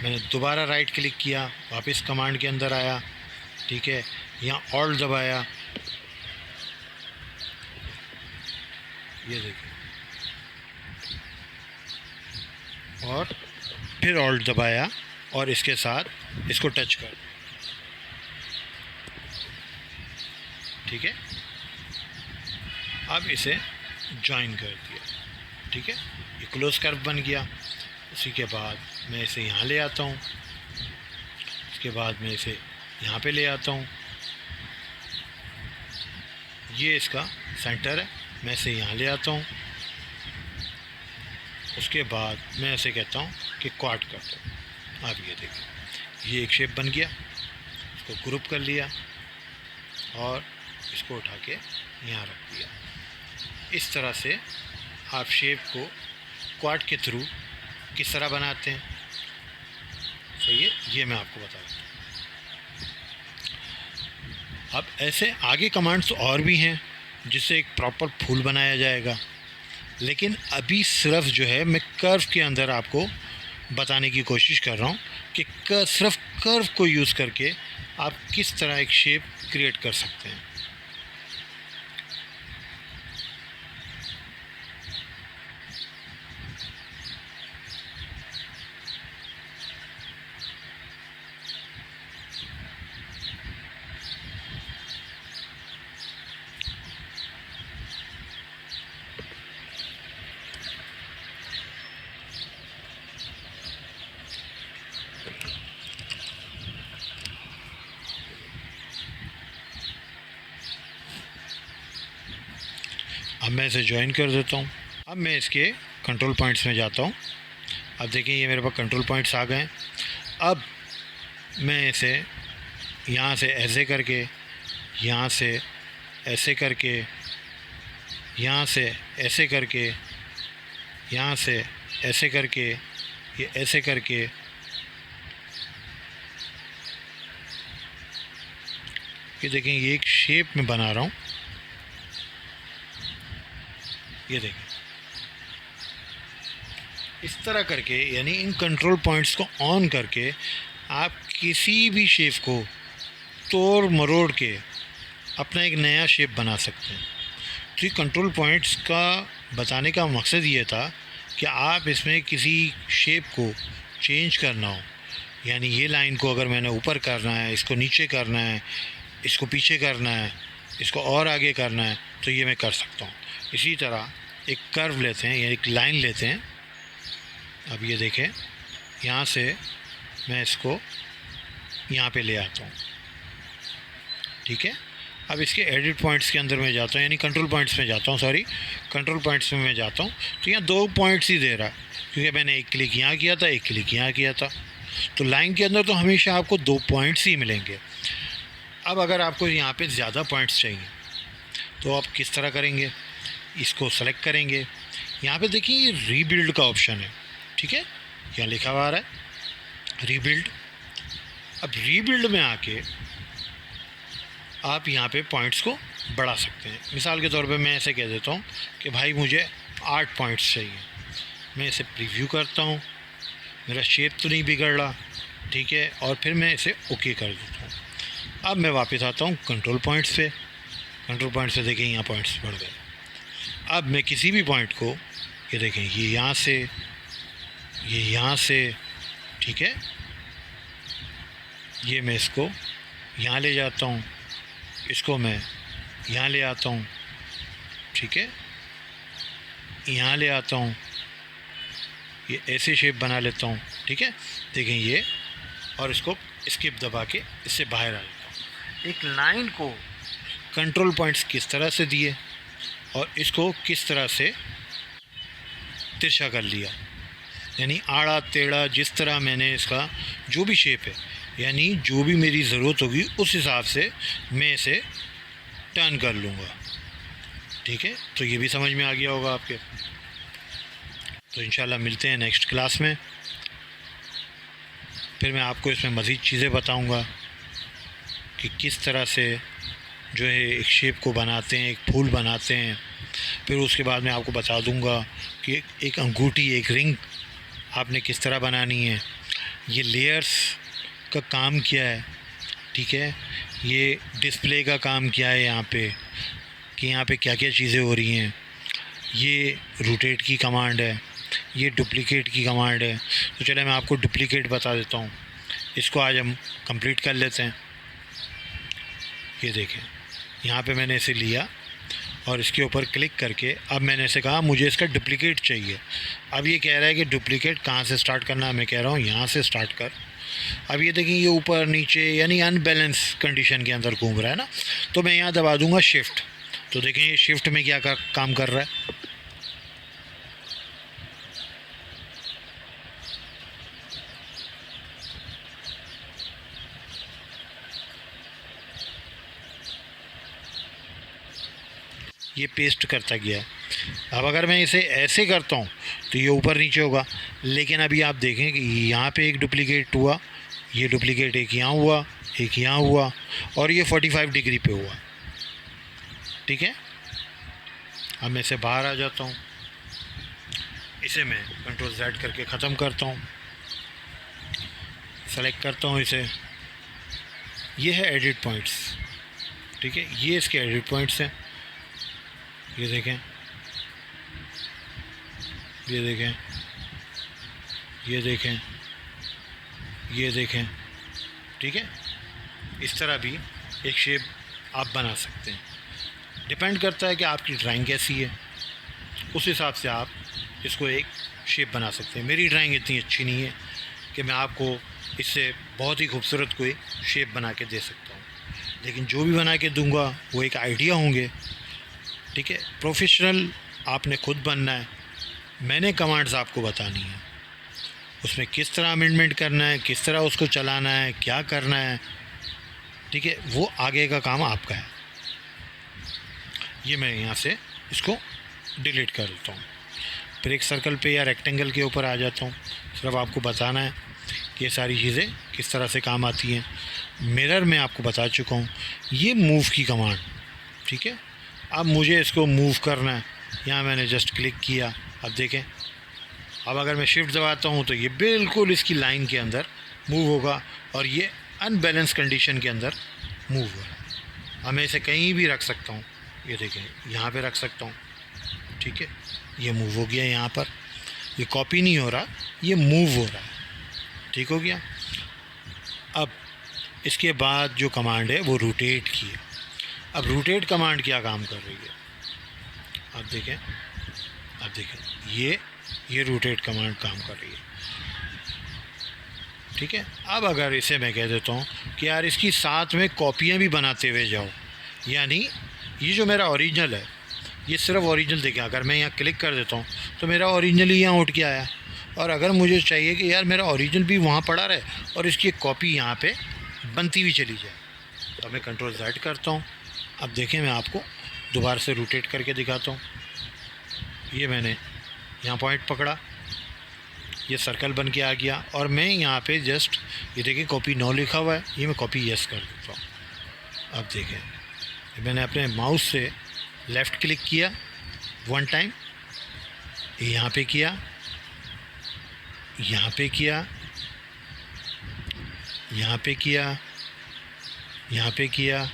मैंने दोबारा राइट क्लिक किया, वापस कमांड के अंदर आया, ठीक है, यहाँ ऑल्ट दबाया, ये देखिए, और फिर ऑल्ट दबाया और इसके साथ इसको टच कर, ठीक है। अब इसे ज्वाइन कर दिया, ठीक है, ये क्लोज कर्व बन गया। उसी के बाद मैं इसे यहाँ ले आता हूँ, उसके बाद मैं इसे यहाँ पे ले आता हूँ, ये इसका सेंटर है, मैं इसे यहाँ ले आता हूँ। उसके बाद मैं ऐसे कहता हूँ कि क्वार्ट कर दो। अब ये देखिए, ये एक शेप बन गया, इसको ग्रुप कर लिया और इसको उठा के यहाँ रख दिया। इस तरह से आप शेप को क्वार्ट के थ्रू किस तरह बनाते हैं, सही है, ये मैं आपको बता दूँ। अब ऐसे आगे कमांड्स और भी हैं जिससे एक प्रॉपर फूल बनाया जाएगा, लेकिन अभी सिर्फ जो है मैं कर्व के अंदर आपको बताने की कोशिश कर रहा हूँ कि सिर्फ कर्व को यूज़ करके आप किस तरह एक शेप क्रिएट कर सकते हैं। अब मैं इसे ज्वाइन कर देता हूँ। अब मैं इसके कंट्रोल पॉइंट्स में जाता हूँ। अब देखिए, ये मेरे पास कंट्रोल पॉइंट्स आ गए हैं। अब मैं इसे यहाँ से ऐसे करके, यहाँ से ऐसे करके, यहाँ से ऐसे करके, यहाँ से ऐसे करके, ये ऐसे करके, ये देखें, ये एक शेप में बना रहा हूँ। ये देखें, इस तरह करके, यानी इन कंट्रोल पॉइंट्स को ऑन करके आप किसी भी शेप को तोड़ मरोड़ के अपना एक नया शेप बना सकते हैं। तो ये कंट्रोल पॉइंट्स का बताने का मकसद ये था कि आप इसमें किसी शेप को चेंज करना हो, यानी ये लाइन को अगर मैंने ऊपर करना है, इसको नीचे करना है, इसको पीछे करना है, इसको और आगे करना है, तो ये मैं कर सकता हूँ। इसी तरह एक कर्व लेते हैं या एक लाइन लेते हैं। अब ये देखें, यहाँ से मैं इसको यहाँ पे ले आता हूँ, ठीक है। अब इसके एडिट पॉइंट्स के अंदर मैं जाता हूँ, यानी कंट्रोल पॉइंट्स में जाता हूँ, कंट्रोल पॉइंट्स में मैं जाता हूँ। तो यहाँ 2 पॉइंट्स ही दे रहा है, क्योंकि मैंने एक क्लिक यहाँ किया था, एक क्लिक यहाँ किया था। तो लाइन के अंदर तो हमेशा आपको 2 पॉइंट्स ही मिलेंगे। अब अगर आपको यहाँ पे ज़्यादा पॉइंट्स चाहिए तो आप किस तरह करेंगे, इसको सेलेक्ट करेंगे। यहाँ पे देखिए, ये रीबिल्ड का ऑप्शन है, ठीक है, यहाँ लिखा हुआ आ रहा है रीबिल्ड। अब रीबिल्ड में आके आप यहाँ पे पॉइंट्स को बढ़ा सकते हैं। मिसाल के तौर पे मैं ऐसे कह देता हूँ कि भाई मुझे 8 पॉइंट्स चाहिए। मैं इसे प्रीव्यू करता हूँ, मेरा शेप तो नहीं बिगड़ रहा, ठीक है, और फिर मैं इसे ओके कर देता हूँ। अब मैं वापस आता हूँ कंट्रोल पॉइंट्स पे। कंट्रोल पॉइंट से देखें यहाँ पॉइंट्स बढ़ गए। अब मैं किसी भी पॉइंट को, ये देखें, ये यहाँ से, ये यहाँ से, ठीक है, ये मैं इसको यहाँ ले जाता हूँ, इसको मैं यहाँ ले आता हूँ, ठीक है, यहाँ ले आता हूँ, ये ऐसे शेप बना लेता हूँ, ठीक है, देखें ये, और इसको स्किप दबा के इससे बाहर आ जाता हूँ। एक लाइन को कंट्रोल पॉइंट्स किस तरह से दिए और इसको किस तरह से तिरछा कर लिया, यानी आड़ा टेढ़ा जिस तरह मैंने इसका जो भी शेप है, यानी जो भी मेरी ज़रूरत होगी उस हिसाब से मैं इसे टर्न कर लूँगा, ठीक है। तो ये भी समझ में आ गया होगा आपके। तो इंशाल्लाह मिलते हैं नेक्स्ट क्लास में, फिर मैं आपको इसमें मज़ीद चीज़ें बताऊँगा कि किस तरह से जो है एक शेप को बनाते हैं, एक फूल बनाते हैं। फिर उसके बाद मैं आपको बता दूंगा कि एक अंगूठी, एक रिंग आपने किस तरह बनानी है, ये लेयर्स का काम क्या है, ठीक है, ये डिस्प्ले का काम क्या है यहाँ पे, कि यहाँ पे क्या क्या चीज़ें हो रही हैं, ये रोटेट की कमांड है, ये डुप्लिकेट की कमांड है। तो चले मैं आपको डुप्लिकेट बता देता हूँ, इसको आज हम कंप्लीट कर लेते हैं। ये देखें, यहाँ पे मैंने इसे लिया और इसके ऊपर क्लिक करके अब मैंने इसे कहा मुझे इसका डुप्लिकेट चाहिए। अब ये कह रहा है कि डुप्लिकेट कहाँ से स्टार्ट करना है, मैं कह रहा हूँ यहाँ से स्टार्ट कर। अब ये देखें ये ऊपर नीचे यानी अनबैलेंस कंडीशन के अंदर घूम रहा है ना, तो मैं यहाँ दबा दूँगा शिफ्ट। तो देखें ये शिफ्ट में क्या काम कर रहा है, ये पेस्ट करता गया है। अब अगर मैं इसे ऐसे करता हूँ तो ये ऊपर नीचे होगा, लेकिन अभी आप देखें कि यहाँ पे एक डुप्लिकेट हुआ, ये डुप्लिकेट एक यहाँ हुआ, एक यहाँ हुआ, और ये 45 डिग्री पे हुआ, ठीक है। अब मैं इसे बाहर आ जाता हूँ, इसे मैं कंट्रोल Z करके ख़त्म करता हूँ, सेलेक्ट करता हूँ इसे। ये है एडिट पॉइंट्स, ठीक है, ये इसके एडिट पॉइंट्स हैं। ये देखें, ये देखें, ये देखें, ये देखें, ठीक है। इस तरह भी एक शेप आप बना सकते हैं। डिपेंड करता है कि आपकी ड्राइंग कैसी है, उस हिसाब से आप इसको एक शेप बना सकते हैं। मेरी ड्राइंग इतनी अच्छी नहीं है कि मैं आपको इससे बहुत ही खूबसूरत कोई शेप बना के दे सकता हूँ, लेकिन जो भी बना के दूँगा वो एक आइडिया होंगे, ठीक है। प्रोफेशनल आपने खुद बनना है, मैंने कमांड्स आपको बतानी है, उसमें किस तरह अमेंडमेंट करना है, किस तरह उसको चलाना है, क्या करना है, ठीक है, वो आगे का काम आपका है। ये मैं यहाँ से इसको डिलीट कर देता हूँ, फिर एक सर्कल पे या रेक्टेंगल के ऊपर आ जाता हूँ। सिर्फ आपको बताना है कि ये सारी चीज़ें किस तरह से काम आती हैं। मिरर में आपको बता चुका हूँ, ये मूव की कमांड, ठीक है। अब मुझे इसको मूव करना है, यहाँ मैंने जस्ट क्लिक किया, अब देखें, अब अगर मैं शिफ्ट दबाता हूँ तो ये बिल्कुल इसकी लाइन के अंदर मूव होगा और ये अनबैलेंस कंडीशन के अंदर मूव होगा। अब मैं इसे कहीं भी रख सकता हूँ, ये देखें यहाँ पे रख सकता हूँ, ठीक है, ये मूव हो गया। यहाँ पर ये कॉपी नहीं हो रहा, ये मूव हो रहा है, ठीक हो गया। अब इसके बाद जो कमांड है वो रोटेट की है। अब रोटेट कमांड क्या काम कर रही है, अब देखें, अब देखें ये रोटेट कमांड काम कर रही है, ठीक है। अब अगर इसे मैं कह देता हूँ कि यार इसकी साथ में कॉपियाँ भी बनाते हुए जाओ, यानी ये जो मेरा ओरिजिनल है ये सिर्फ ओरिजिनल देखें, अगर मैं यहाँ क्लिक कर देता हूँ तो मेरा ओरिजिनल ही यहाँ उठ के आया, और अगर मुझे चाहिए कि यार मेरा ओरिजिनल भी वहाँ पड़ा रहे और इसकी एक कॉपी यहाँ पे बनती हुई चली जाए, तो मैं कंट्रोल Z करता हूँ। अब देखें मैं आपको दोबारा से रोटेट करके दिखाता हूँ। ये मैंने यहाँ पॉइंट पकड़ा, ये सर्कल बन के आ गया, और मैं यहाँ पे जस्ट ये देखिए कॉपी 9 लिखा हुआ है, ये मैं कॉपी यस कर देता हूँ। अब देखें मैंने अपने माउस से लेफ़्ट क्लिक किया 1 टाइम, यहाँ पे किया, यहाँ पे किया, यहाँ पे किया, यहाँ पे किया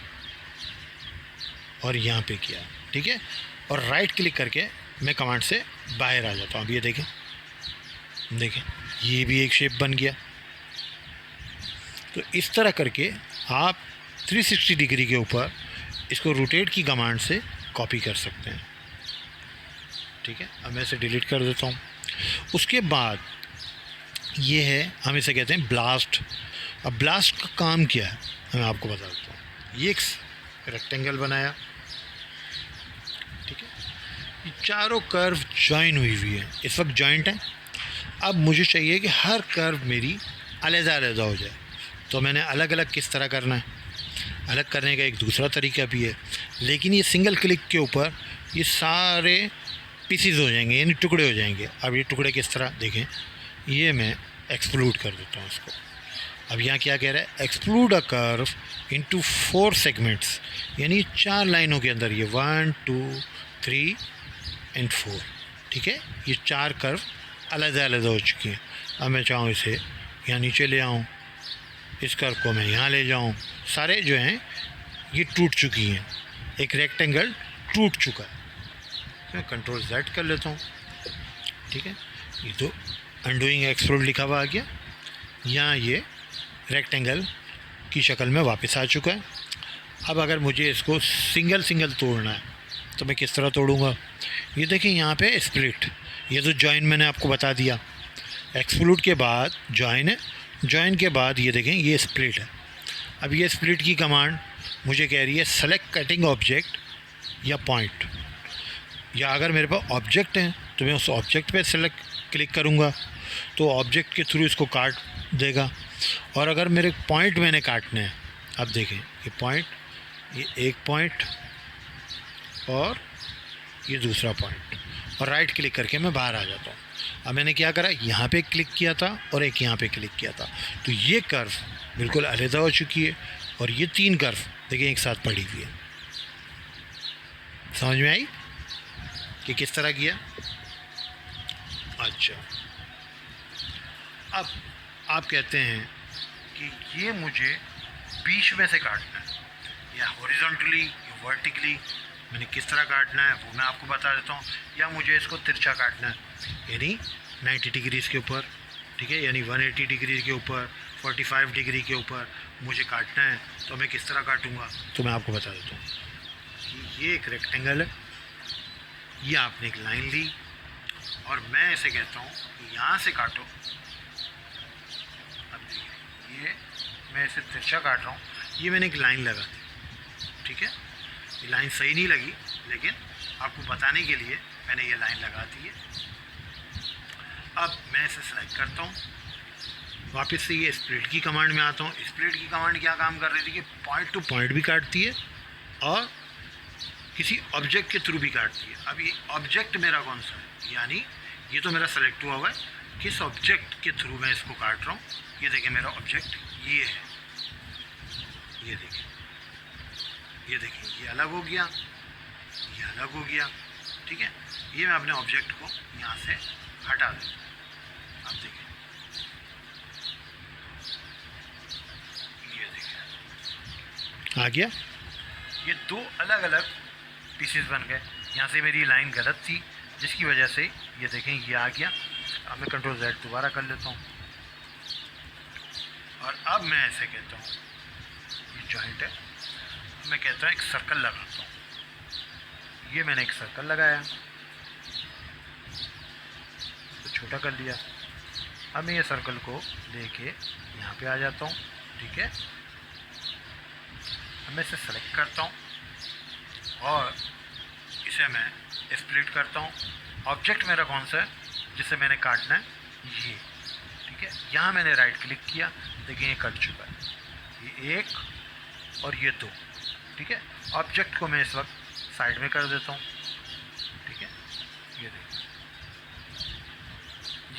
और यहाँ पे किया, ठीक है। और राइट क्लिक करके मैं कमांड से बाहर आ जाता हूँ। अब ये देखें, देखें ये भी एक शेप बन गया। तो इस तरह करके आप 360 डिग्री के ऊपर इसको रोटेट की कमांड से कॉपी कर सकते हैं, ठीक है। अब मैं इसे डिलीट कर देता हूँ। उसके बाद ये है, हम इसे कहते हैं ब्लास्ट। अब ब्लास्ट का काम क्या है मैं आपको बता देता हूँ। ये एक रेक्टेंगल बनाया, ठीक है। ये चारों कर्व जॉइन हुई है, इस वक्त जॉइंट है। अब मुझे चाहिए कि हर कर्व मेरी अलग-अलग हो जाए। तो मैंने अलग अलग किस तरह करना है, अलग करने का एक दूसरा तरीका भी है, लेकिन ये सिंगल क्लिक के ऊपर ये सारे पीसीज हो जाएंगे, यानी टुकड़े हो जाएंगे। अब ये टुकड़े किस तरह, देखें, ये मैं एक्सक्लूड कर देता हूँ इसको। अब यहाँ क्या कह रहा है, exclude a curve into 4 segments, यानी 4 लाइनों के अंदर, ये 1 2 3 एंड 4, ठीक है। ये 4 कर्व अलग अलग हो चुकी हैं। अब मैं चाहूँ इसे यहाँ नीचे ले आऊँ, इस कर्व को मैं यहाँ ले जाऊँ, सारे जो हैं ये टूट चुकी हैं, एक रेक्टेंगल टूट चुका है। मैं कंट्रोल Z कर लेता हूँ, ठीक है। ये तो अनडूइंग एक्सक्लूड लिखा हुआ आ गया। यहाँ ये रेक्टेंगल की शक्ल में वापस आ चुका है। अब अगर मुझे इसको सिंगल सिंगल तोड़ना है तो मैं किस तरह तोड़ूँगा। ये देखिए यहाँ पे स्प्लिट, ये तो जॉइन मैंने आपको बता दिया। एक्सक्लूड के बाद जॉइन है, जॉइन के बाद ये देखें ये स्प्लिट है। अब ये स्प्लिट की कमांड मुझे कह रही है सेलेक्ट कटिंग ऑब्जेक्ट या पॉइंट, या अगर मेरे पास ऑब्जेक्ट है तो मैं उस ऑब्जेक्ट पे सेलेक्ट क्लिक करूँगा तो ऑब्जेक्ट के थ्रू इसको काट देगा। और अगर मेरे पॉइंट मैंने काटने हैं, अब देखें ये पॉइंट, ये एक पॉइंट और ये दूसरा पॉइंट, और राइट क्लिक करके मैं बाहर आ जाता हूँ। अब मैंने क्या करा, यहाँ पे क्लिक किया था और एक यहाँ पे क्लिक किया था, तो ये कर्व बिल्कुल अलग हो चुकी है और ये 3 कर्व देखिए एक साथ पड़ी हुई है। समझ में आई कि किस तरह किया। अच्छा, अब आप कहते हैं कि ये मुझे बीच में से काटना है, या हॉरिजॉन्टली या वर्टिकली, मैंने किस तरह काटना है वो मैं आपको बता देता हूँ। या मुझे इसको तिरछा काटना है, यानी 90 डिग्रीज़ के ऊपर, ठीक है, यानी 180 डिग्री के ऊपर, 45 डिग्री के ऊपर मुझे काटना है, तो मैं किस तरह काटूँगा तो मैं आपको बता देता हूँ। ये एक रेक्टेंगल है, ये आपने एक लाइन ली और मैं इसे कहता हूँ कि यहाँ से काटो। अब देखिए ये मैं इसे तिरछा काट रहा हूँ, ये मैंने एक लाइन लगा दी, ठीक है। ये लाइन सही नहीं लगी, लेकिन आपको बताने के लिए मैंने ये लाइन लगा दी है। अब मैं इसे सेलेक्ट करता हूँ, वापस से ये स्प्लिट की कमांड में आता हूँ। स्प्लिट की कमांड क्या काम कर रही थी कि पॉइंट टू पॉइंट भी काटती है और किसी ऑब्जेक्ट के थ्रू भी काटती है। अब ये ऑब्जेक्ट मेरा कौन सा है, यानी ये तो मेरा सेलेक्ट हुआ हुआ है, किस ऑब्जेक्ट के थ्रू मैं इसको काट रहा हूँ। ये देखिए मेरा ऑब्जेक्ट ये है, ये देखिए, ये देखिए, ये अलग हो गया, ये अलग हो गया, ठीक है। ये मैं अपने ऑब्जेक्ट को यहाँ से हटा दूँ। अब देखिए, ये देखिए आ गया। ये 2 अलग अलग पीसेस बन गए। यहाँ से मेरी लाइन गलत थी, जिसकी वजह से ये देखें ये आ गया। अब मैं कंट्रोल Z दोबारा कर लेता हूँ और अब मैं ऐसे कहता हूँ, ये जॉइंट है, मैं कहता हूँ एक सर्कल लगाता हूँ। ये मैंने एक सर्कल लगाया, तो छोटा कर लिया। अब मैं ये सर्कल को लेके यहाँ पे आ जाता हूँ, ठीक है। अब मैं इसे सेलेक्ट करता हूँ और इसे मैं स्प्लिट करता हूँ। ऑब्जेक्ट मेरा कौन सा है जिसे मैंने काटना है, ये, ठीक है। यहाँ मैंने राइट क्लिक किया, देखिए ये कट चुका है, ये 1 और ये 2, ठीक है। ऑब्जेक्ट को मैं इस वक्त साइड में कर देता हूँ, ठीक है। ये देखिए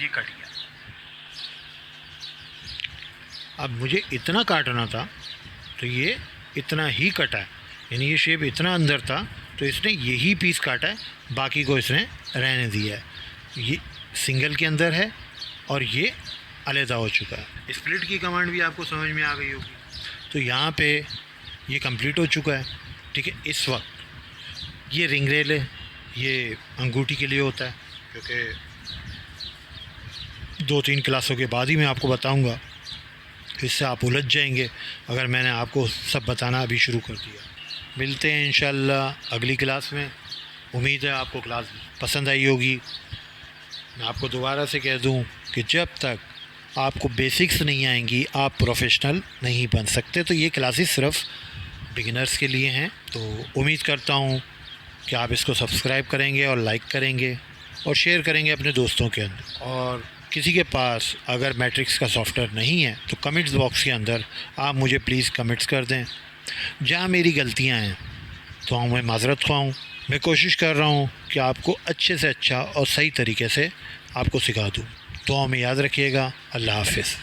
ये कट गया। अब मुझे इतना काटना था तो ये इतना ही कटा है, यानी ये शेप इतना अंदर था तो इसने यही पीस काटा है, बाकी को इसने रहने दिया है। ये सिंगल के अंदर है और ये अलहदा हो चुका है। स्प्लिट की कमांड भी आपको समझ में आ गई होगी। तो यहाँ पे ये कंप्लीट हो चुका है। ठीक है, इस वक्त ये रिंग रेल है, ये अंगूठी के लिए होता है, क्योंकि 2-3 क्लासों के बाद ही मैं आपको बताऊंगा, इससे आप उलझ जाएंगे अगर मैंने आपको सब बताना अभी शुरू कर दिया। मिलते हैं इंशाल्लाह अगली क्लास में। उम्मीद है आपको क्लास पसंद आई होगी। मैं आपको दोबारा से कह दूं कि जब तक आपको बेसिक्स नहीं आएंगी आप प्रोफेशनल नहीं बन सकते। तो ये क्लासेस सिर्फ बिगिनर्स के लिए हैं। तो उम्मीद करता हूँ कि आप इसको सब्सक्राइब करेंगे और लाइक करेंगे और शेयर करेंगे अपने दोस्तों के अंदर। और किसी के पास अगर मैट्रिक्स का सॉफ्टवेयर नहीं है तो कमेंट्स बॉक्स के अंदर आप मुझे प्लीज़ कमेंट्स कर दें। जहाँ मेरी गलतियाँ हैं तो मैं माज़रत ख़्वाह हूँ। मैं कोशिश कर रहा हूँ कि आपको अच्छे से अच्छा और सही तरीके से आपको सिखा दूँ। दुआ में याद रखिएगा। अल्लाह हाफ़िज़।